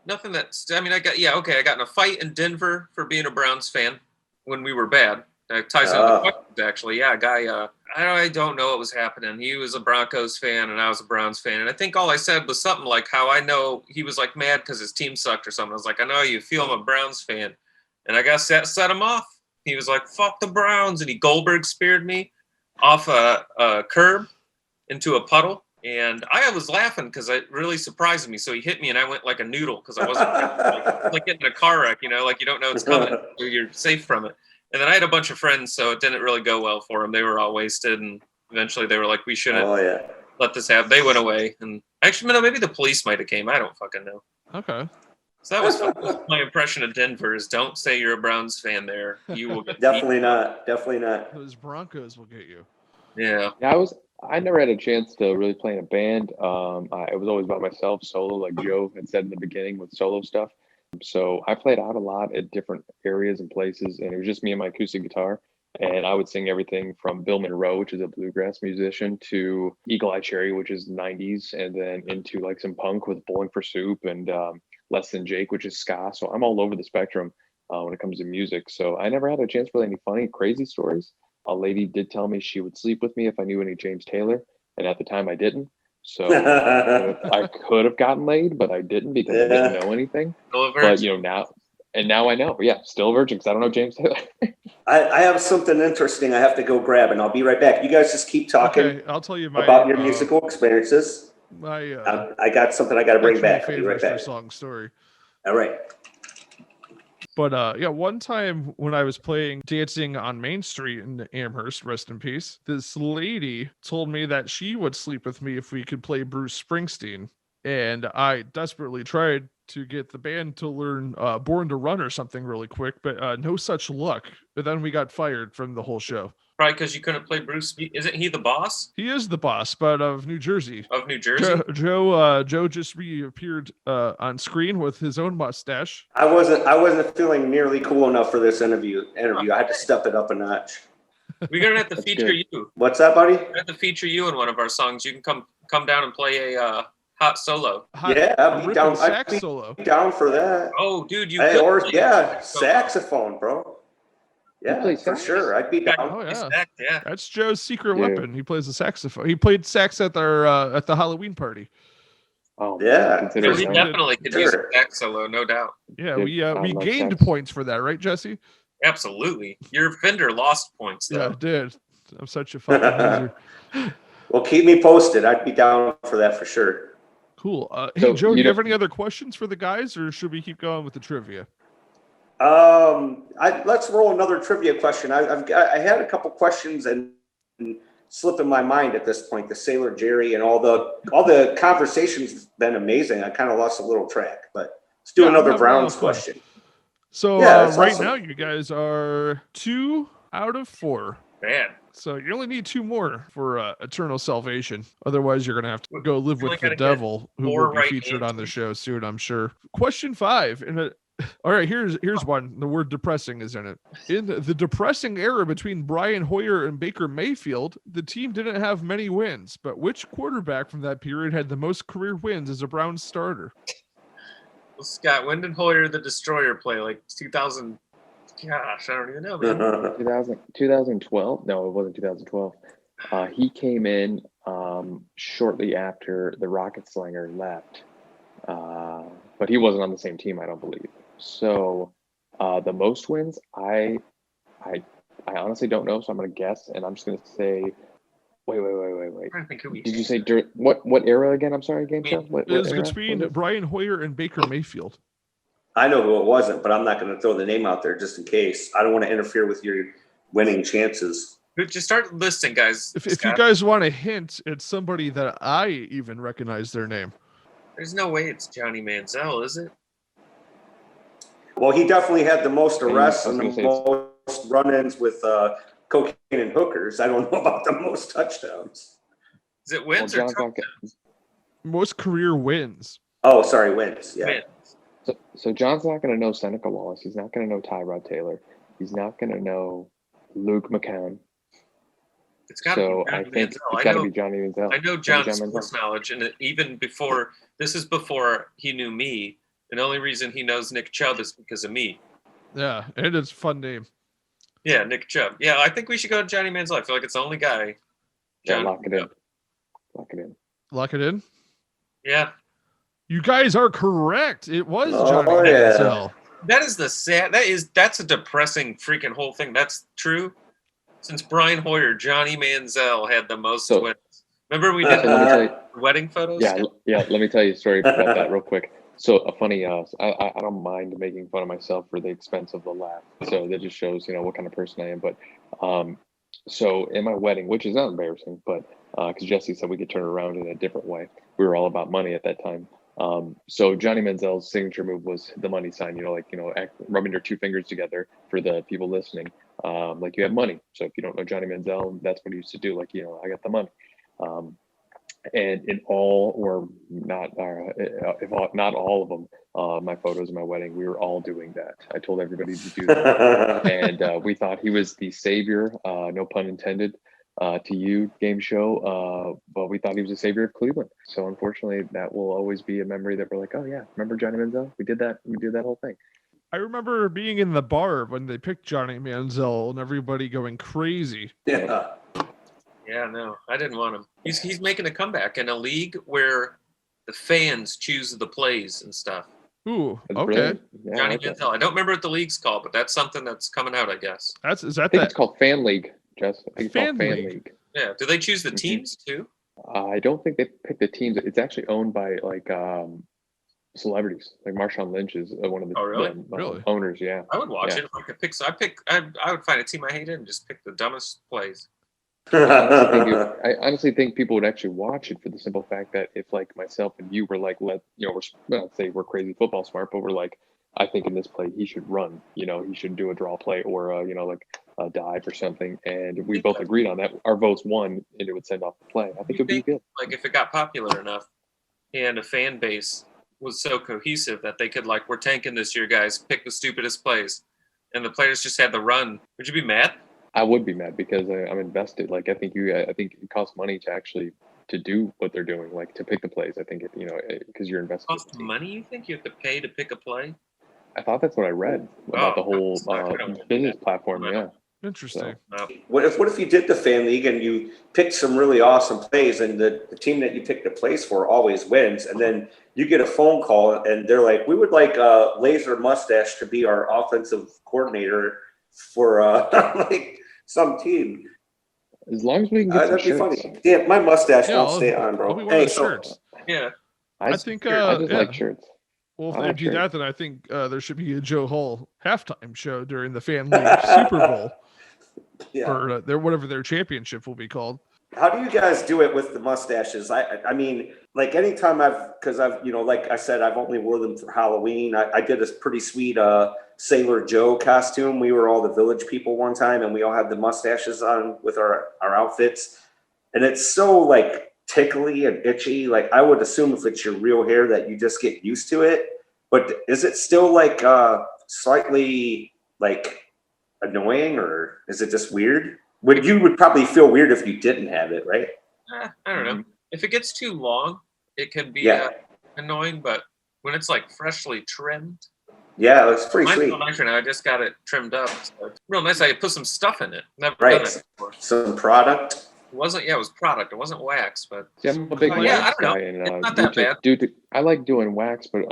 Nothing I got in a fight in Denver for being a Browns fan when we were bad. Ties into the questions, actually. Yeah, a guy, I don't know what was happening. He was a Broncos fan and I was a Browns fan. And I think all I said was something like how I know he was like mad because his team sucked or something. I was like, I know you feel I'm a Browns fan. And I guess that set him off. He was like, fuck the Browns. And he Goldberg speared me off a curb into a puddle. And I was laughing because it really surprised me. So he hit me and I went like a noodle because I wasn't like getting in a car wreck, like you don't know it's coming. So you're safe from it. And then I had a bunch of friends, so it didn't really go well for them. They were all wasted. And eventually they were like, we shouldn't let this happen. They went away. And actually, no, maybe the police might have came. I don't fucking know. Okay. So that was my impression of Denver is don't say you're a Browns fan there. You will get Definitely not. Those Broncos will get you. Yeah. I never had a chance to really play in a band. I was always by myself, solo, like Joe had said in the beginning with solo stuff. So I played out a lot at different areas and places, and it was just me and my acoustic guitar. And I would sing everything from Bill Monroe, which is a bluegrass musician, to Eagle Eye Cherry, which is 90s, and then into like some punk with Bowling for Soup and Less Than Jake, which is ska. So I'm all over the spectrum when it comes to music. So I never had a chance for any funny, crazy stories. A lady did tell me she would sleep with me if I knew any James Taylor, and at the time I didn't. So I could have gotten laid, but I didn't because I didn't know anything. But now I know. Yeah, still a virgin because I don't know James Taylor. I have something interesting I have to go grab, and I'll be right back. You guys just keep talking. Okay, I'll tell you about your musical experiences. My I got something I got to bring back. I'll be right back. Song story. All right. But yeah, one time when I was playing Dancing on Main Street in Amherst, rest in peace, this lady told me that she would sleep with me if we could play Bruce Springsteen. And I desperately tried to get the band to learn Born to Run or something really quick, but no such luck. But then we got fired from the whole show. Probably because you couldn't play Bruce. Isn't he the boss He is the boss, but of New Jersey. of New Jersey? Joe just reappeared on screen with his own mustache. I wasn't feeling nearly cool enough for this interview. I had to step it up a notch. We're gonna have to That's feature good. you. What's that, buddy? We're gonna have to feature you in one of our songs. You can come down and play a hot solo. Yeah, I'd be ripping down. I'd sax be solo. down for that. Oh, dude, you Hey, could or play yeah, solo. saxophone, bro. Yeah, play for sax? sure. I'd be down. Oh yeah, Sax, yeah. that's Joe's secret Yeah. weapon. He plays the saxophone. He played sax at the Halloween party. Oh, Yeah. consider We it Yeah. definitely could use a Sure. sax solo, no doubt. Yeah, Yeah, we I love gained sax. points for that, right, Jesse? Absolutely. Your Fender lost points, Yeah, though. I did. I'm such a fucking loser. Well, keep me posted. I'd be down for that for sure. Cool. Hey, So, Joe, do you you have don't- any other questions for the guys, or should we keep going with the trivia? Let's roll another trivia question. I had a couple questions and slip in my mind at this point. The Sailor Jerry and all the conversation's been amazing. I kind of lost a little track, but let's do Yeah, I'm another having a lot Browns of fun. question. So Yeah, that's right awesome. now, you guys are 2 out of 4. Man, So you only need 2 more for eternal salvation. Otherwise, you're gonna have to go live We only with the gotta get devil, who 4 will be right featured on the answers. show soon, I'm sure. Question 5. All right, here's one. The word depressing is in it. In the depressing era between Brian Hoyer and Baker Mayfield, the team didn't have many wins. But which quarterback from that period had the most career wins as a Browns starter? well, Scott, when did Hoyer the Destroyer play? Like 2000? Gosh, I don't even know, man. 2012? No, it wasn't 2012. He came in shortly after the Rocket Slinger left, but he wasn't on the same team, I don't believe. So the most wins, I honestly don't know, so I'm gonna guess, and I'm just gonna say, wait. I'm trying to think who we Did you say what era again? I'm sorry, Game Show. What It was era between was it? Brian Hoyer and Baker Mayfield. I know who it wasn't, but I'm not going to throw the name out there just in case. I don't want to interfere with your winning chances. Just start listing, guys. If you Scott. guys want a hint, it's somebody that I even recognize their name. There's no way it's Johnny Manziel, is it? Well, he definitely had the most I was arrests and gonna the say it's- most run-ins with cocaine and hookers. I don't know about the most touchdowns. Is it Well, wins or John's not touchdowns? Most career wins. Oh, sorry, wins. Yeah. Wins. So John's not going to know Seneca Wallace. He's not going to know Tyrod Taylor. He's not going to know Luke McCown. It's got to So be I Johnny think Manziel. it's got to be Johnny Manziel. I know Johnny John's Manziel. sports knowledge, and even before this is before he knew me. And the only reason he knows Nick Chubb is because of me. Yeah, and it's a fun name. Yeah, Nick Chubb. Yeah, I think we should go to Johnny Manziel. I feel like it's the only guy. Yeah, Johnny lock it in. Chubb. Lock it in. Lock it in. Yeah, You guys are correct. It was Oh, Johnny yeah. Manziel. that is the sad. That's a depressing freaking whole thing. That's true. Since Brian Hoyer, Johnny Manziel had the most So- wins. Remember we did So let me tell you. wedding photos? Yeah. Let me tell you a story about that real quick. So a funny, I don't mind making fun of myself for the expense of the laugh. So that just shows, what kind of person I am. But so in my wedding, which is not embarrassing, but because Jesse said we could turn it around in a different way. We were all about money at that time. So Johnny Manziel's signature move was the money sign. Rubbing your 2 fingers together for the people listening. Like you have money. So if you don't know Johnny Manziel, that's what he used to do. Like, I got the money. And in all or not, if not all of them, my photos of my wedding, we were all doing that. I told everybody to do that. And we thought he was the savior, no pun intended, to you, Game Show. But we thought he was the savior of Cleveland. So unfortunately, that will always be a memory that we're like, oh yeah, remember Johnny Manziel? We did that. We did that whole thing. I remember being in the bar when they picked Johnny Manziel and everybody going crazy. Yeah. Yeah, no, I didn't want him. He's making a comeback in a league where the fans choose the plays and stuff. Ooh, That's okay. brilliant. Yeah, I Johnny like that. Manziel. I don't remember what the league's called, but that's something that's coming out, I guess. Is I that think that? it's called Fan League, Jess. I think it's Fan called Fan League. League. Yeah. Do they choose the Mhm. teams too? I don't think they pick the teams. It's actually owned by celebrities. Like Marshawn Lynch is one of the, Oh, really? Really? owners. Yeah. I would watch Yeah. it if I could pick. So I would find a team I hated and just pick the dumbest plays. I honestly think people would actually watch it for the simple fact that if like myself and you were like, we're not say we're crazy football smart, but we're like, I think in this play he should run, he should do a draw play or like a dive or something, and we both agreed on that. Our votes won, and it would send off the play. I think it'd be good. Like if it got popular enough, and a fan base was so cohesive that they could like, we're tanking this year, guys. Pick the stupidest plays, and the players just had the run. Would you be mad? I would be mad because I'm invested. Like I think it costs money to actually to do what they're doing, like to pick the plays. I think because you're invested. Cost money? You think you have to pay to pick a play? I thought that's what I read about the whole business platform. Yeah. Interesting. No. What if you did the fan league and you picked some really awesome plays, and the team that you picked the plays for always wins, and then you get a phone call and they're like, we would like Lazer Mustache to be our offensive coordinator for like some team. As long as we can get some that'd be shirts. funny. Yeah, my mustache Yeah, won't stay on, bro. I'll be wearing Hey, the so shirts. Yeah. I think, I just yeah. like shirts. Well, if I they like do shirts. that, then I think there should be a Joe Hall halftime show during the Fan League Super Bowl, yeah. or whatever their championship will be called. How do you guys do it with the mustaches? I mean, like anytime because I've like I said, I've only wore them for Halloween. I did a pretty sweet Sailor Joe costume. We were all the village people one time, and we all had the mustaches on with our outfits. And it's so like tickly and itchy. Like I would assume if it's your real hair that you just get used to it. But is it still like slightly like annoying, or is it just weird? You would probably feel weird if you didn't have it, right? I don't know. If it gets too long, it can be annoying. But when it's like freshly trimmed, yeah, it's pretty mine's sweet. still nicer now. I just got it trimmed up. So it's real nice. I could put some stuff in it. Never done Right. it before. Some product. It wasn't. Yeah, it was product. It wasn't wax, but Yeah, I'm a big Oh, yeah, wax I don't guy, know. and It's not that bad. I like doing wax, but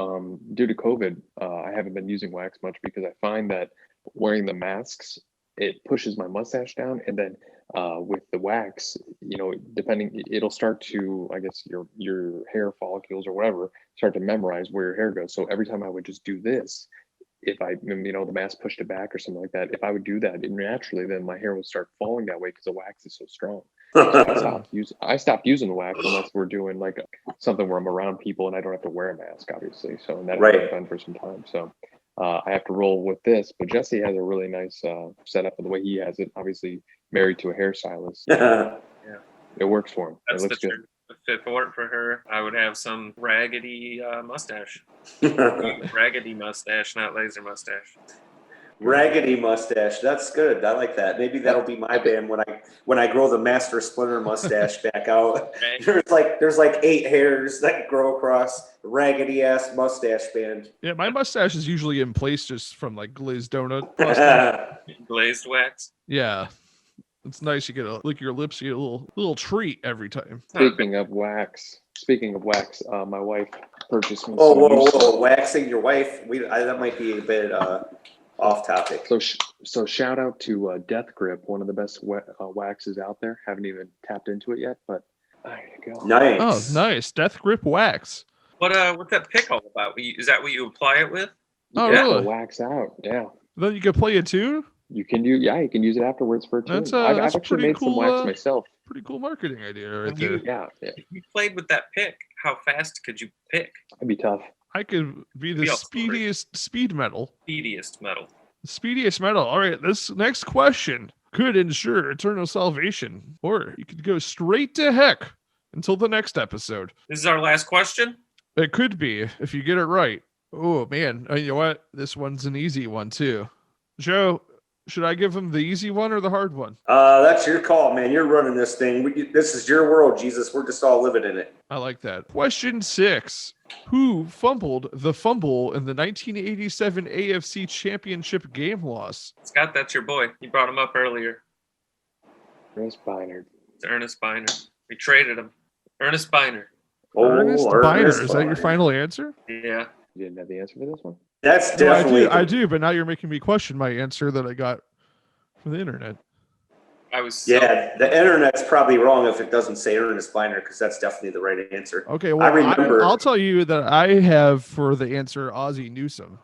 due to COVID, I haven't been using wax much because I find that wearing the masks, it pushes my mustache down, and then with the wax, it'll start to, I guess, your hair follicles or whatever start to memorize where your hair goes. So every time I would just do this, if I, the mask pushed it back or something like that, if I would do that naturally, then my hair would start falling that way because the wax is so strong. So I stopped using the wax unless we're doing like something where I'm around people and I don't have to wear a mask, obviously. So and that Right. I've done for some time. So I have to roll with this. But Jesse has a really nice setup of the way he has it. Obviously married to a hairstylist. It works for him. that's It the looks good. truth. If it weren't for her, I would have some raggedy mustache. Raggedy mustache, not Lazer mustache. Raggedy mustache. That's good. I like that. Maybe that'll be my band when I grow the Master Splinter mustache back out. There's like 8 hairs that grow across. Raggedy ass mustache band. Yeah, my mustache is usually in place just from like glazed donut mustache. Glazed wax. Yeah, it's nice. You get lick your lips, you get a little treat every time. Speaking of wax, my wife purchased me. Oh, some new stuff. whoa! Waxing your wife. That might be a bit off topic. So shout out to Death Grip, one of the best waxes out there. Haven't even tapped into it yet, but there you go. Nice. Oh, nice. Death Grip Wax. What's that pick all about? Is that what you apply it with? Oh, Yeah, really? wax out. Yeah. Then you can play a tune? You can use it afterwards for a tune. That's I've that's actually pretty made cool, some wax myself. Pretty cool marketing idea right When you- there. Yeah, If you played with that pick, how fast could you pick? it'd be tough. I could be the Yeah, speediest speed metal. Speediest metal. Speediest metal. All right, this next question could ensure eternal salvation, or you could go straight to heck until the next episode. This is our last question. It could be if you get it right. Oh man, you know what? This one's an easy one too. Joe, should I give him the easy one or the hard one? That's your call, man. You're running this thing. This is your world, Jesus. We're just all living in it. I like that. Question 6. Who fumbled the fumble in the 1987 AFC Championship game loss? Scott, that's your boy. You brought him up earlier. Chris Bynard. It's Ernest Biner. We traded him. Ernest Biner. Ernest Biner. Is that your Biner. final answer? Yeah. You didn't have the answer for this one? That's No, definitely. I do, but now you're making me question my answer that I got from the internet. I was so Yeah, the internet's probably wrong if it doesn't say Ernest Biner, because that's definitely the right answer. Okay, well, I remember I'll tell you that I have for the answer Ozzie Newsome.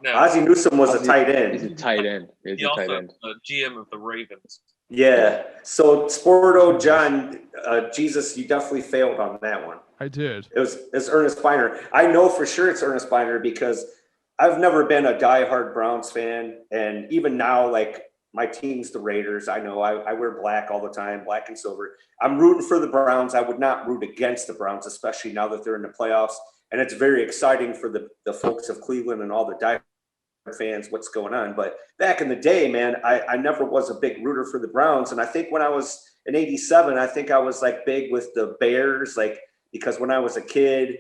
no. Ozzie Newsome was a tight He's a end. tight end. He's He a also tight end. the GM of the Ravens. Yeah. So Sporto John, Jesus, you definitely failed on that one. I did. It's Ernest Biner. I know for sure it's Ernest Biner because I've never been a diehard Browns fan, and even now, like my team's the Raiders. I know I wear black all the time, black and silver. I'm rooting for the Browns. I would not root against the Browns, especially now that they're in the playoffs. And it's very exciting for the folks of Cleveland and all the diehard fans what's going on. But back in the day, man, I never was a big rooter for the Browns. And I think when I was in '87, I think I was like big with the Bears, like because when I was a kid,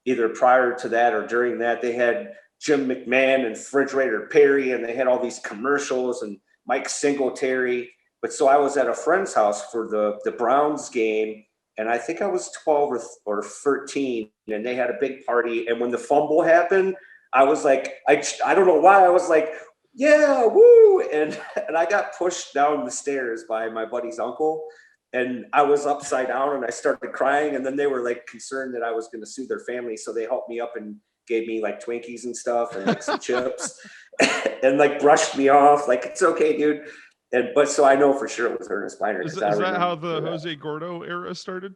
either prior to that or during that, they had Jim McMahon and Refrigerator Perry, and they had all these commercials and Mike Singletary. But so I was at a friend's house for the Browns game, and I think I was 12 or 13, and they had a big party. And when the fumble happened, I was like, I don't know why, I was like, yeah, woo! And I got pushed down the stairs by my buddy's uncle, and I was upside down, and I started crying. And then they were like concerned that I was going to sue their family, so they helped me up and gave me like Twinkies and stuff and like some chips and like brushed me off. Like, it's okay, dude. But so I know for sure it was Ernest Biner. Is that how the Jose Gordo era started?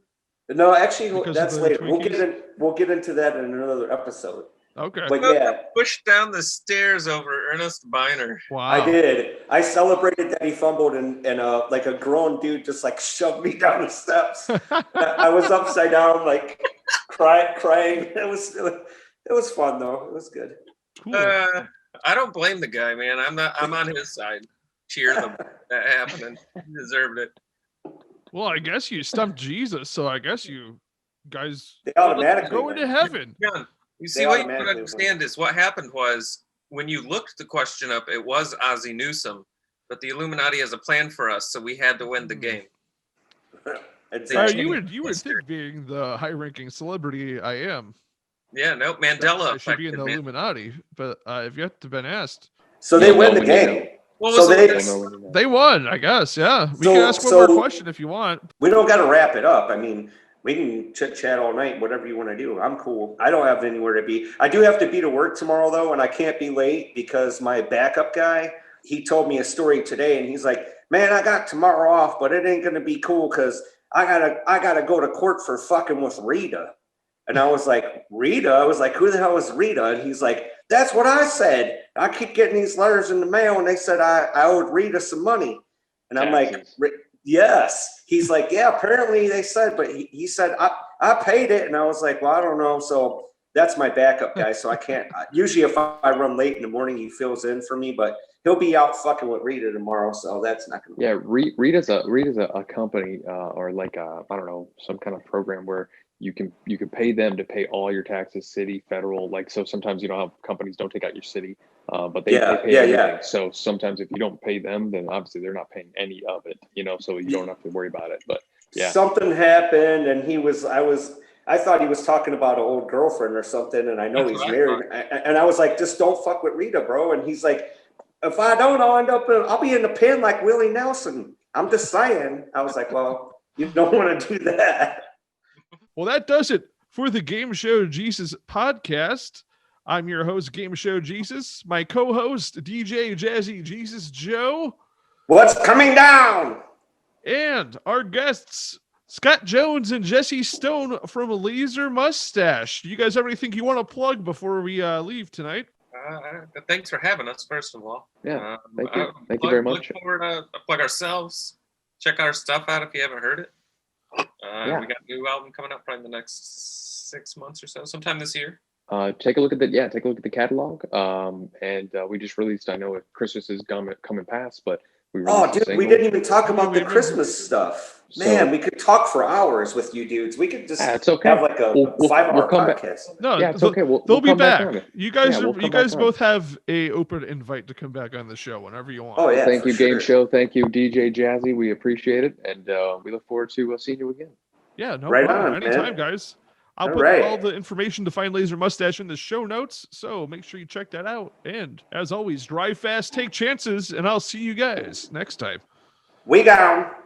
No, actually, Because that's of the later. Twinkies? We'll get into that in another episode. Okay. But yeah, Pushed down the stairs over Ernest Biner. Wow. I did. I celebrated that he fumbled, and like a grown dude just like shoved me down the steps. I was upside down, like crying. It was fun though. It was good. Cool. I don't blame the guy, man. I'm on his side. Cheer them. That happening. He deserved it. Well, I guess you stumped Jesus, so I guess you guys They automatically go win. into heaven. John, you see They what you don't automatically understand is what happened was when you looked the question up, it was Ozzie Newsome, but the Illuminati has a plan for us, so we had to win the game. Exactly. You would think, being the high-ranking celebrity I am, Yeah, no, Mandela I should be in effect, the man. Illuminati, but I've yet to been asked. So they Yeah, win no, the we need game. What So was they- the They won, I guess. Yeah, we So- can ask one so- more question if you want. We don't got to wrap it up. I mean, we can chit chat all night, whatever you want to do. I'm cool. I don't have anywhere to be. I do have to be to work tomorrow though, and I can't be late because my backup guy, he told me a story today, and he's like, "Man, I got tomorrow off, but it ain't gonna be cool because I gotta go to court for fucking with Rita." And I was like, "Rita?" I was like, "Who the hell is Rita?" And he's like, "That's what I said. I keep getting these letters in the mail, and they said I owed Rita some money." And I'm like, Taxes. yes. He's like, yeah, apparently they said, but he said, I paid it. And I was like, well, I don't know. So that's my backup guy. So I can't, usually if I run late in the morning, he fills in for me, but he'll be out fucking with Rita tomorrow. So that's not going to Yeah, Rita's a company or like I don't know, some kind of program where you can pay them to pay all your taxes, city, federal. Like, so sometimes you know how companies don't take out your city, but they pay everything. So sometimes if you don't pay them, then obviously they're not paying any of it, you know, so you don't have to worry about it. But yeah, Something happened, and I thought he was talking about an old girlfriend or something, and I know That's he's what I married. And I was like, just don't fuck with Rita, bro. And he's like, if I don't, I'll be in the pen like Willie Nelson. I'm just saying. I was like, well, you don't want to do that. Well, that does it for the Game Show Jesus podcast. I'm your host, Game Show Jesus. My co-host, DJ Jazzy Jesus Joe. What's coming down? And our guests, Scott Jones and Jesse Stone from Lazer Mustache. Do you guys have anything you want to plug before we leave tonight? Thanks for having us, first of all. yeah, thank you. Thank you very much. Look forward to plug ourselves. Check our stuff out if you haven't heard it. Yeah. We got a new album coming up probably in the next 6 months or so, sometime this year. Take a look at the catalog. And we just released, I know Christmas is coming past, but we Oh, released a dude, we single. didn't even talk about the Christmas stuff. Man, we could talk for hours with you dudes. We could just It's okay. have like a We'll 5-hour come back. podcast. No, Yeah, it's okay. They'll We'll be come back back. on it. You guys, Yeah, we'll you come guys back on both have a open invite to come back on the show whenever you want. Oh, yeah. Thank for you, Game sure. Show. Thank you, DJ Jazzy. We appreciate it, and we look forward to seeing you again. Yeah, no Right problem. on, Anytime, man. guys. I'll All put right. all the information to find Lazer Mustache in the show notes, so make sure you check that out. And as always, drive fast, take chances, and I'll see you guys next time. We gone.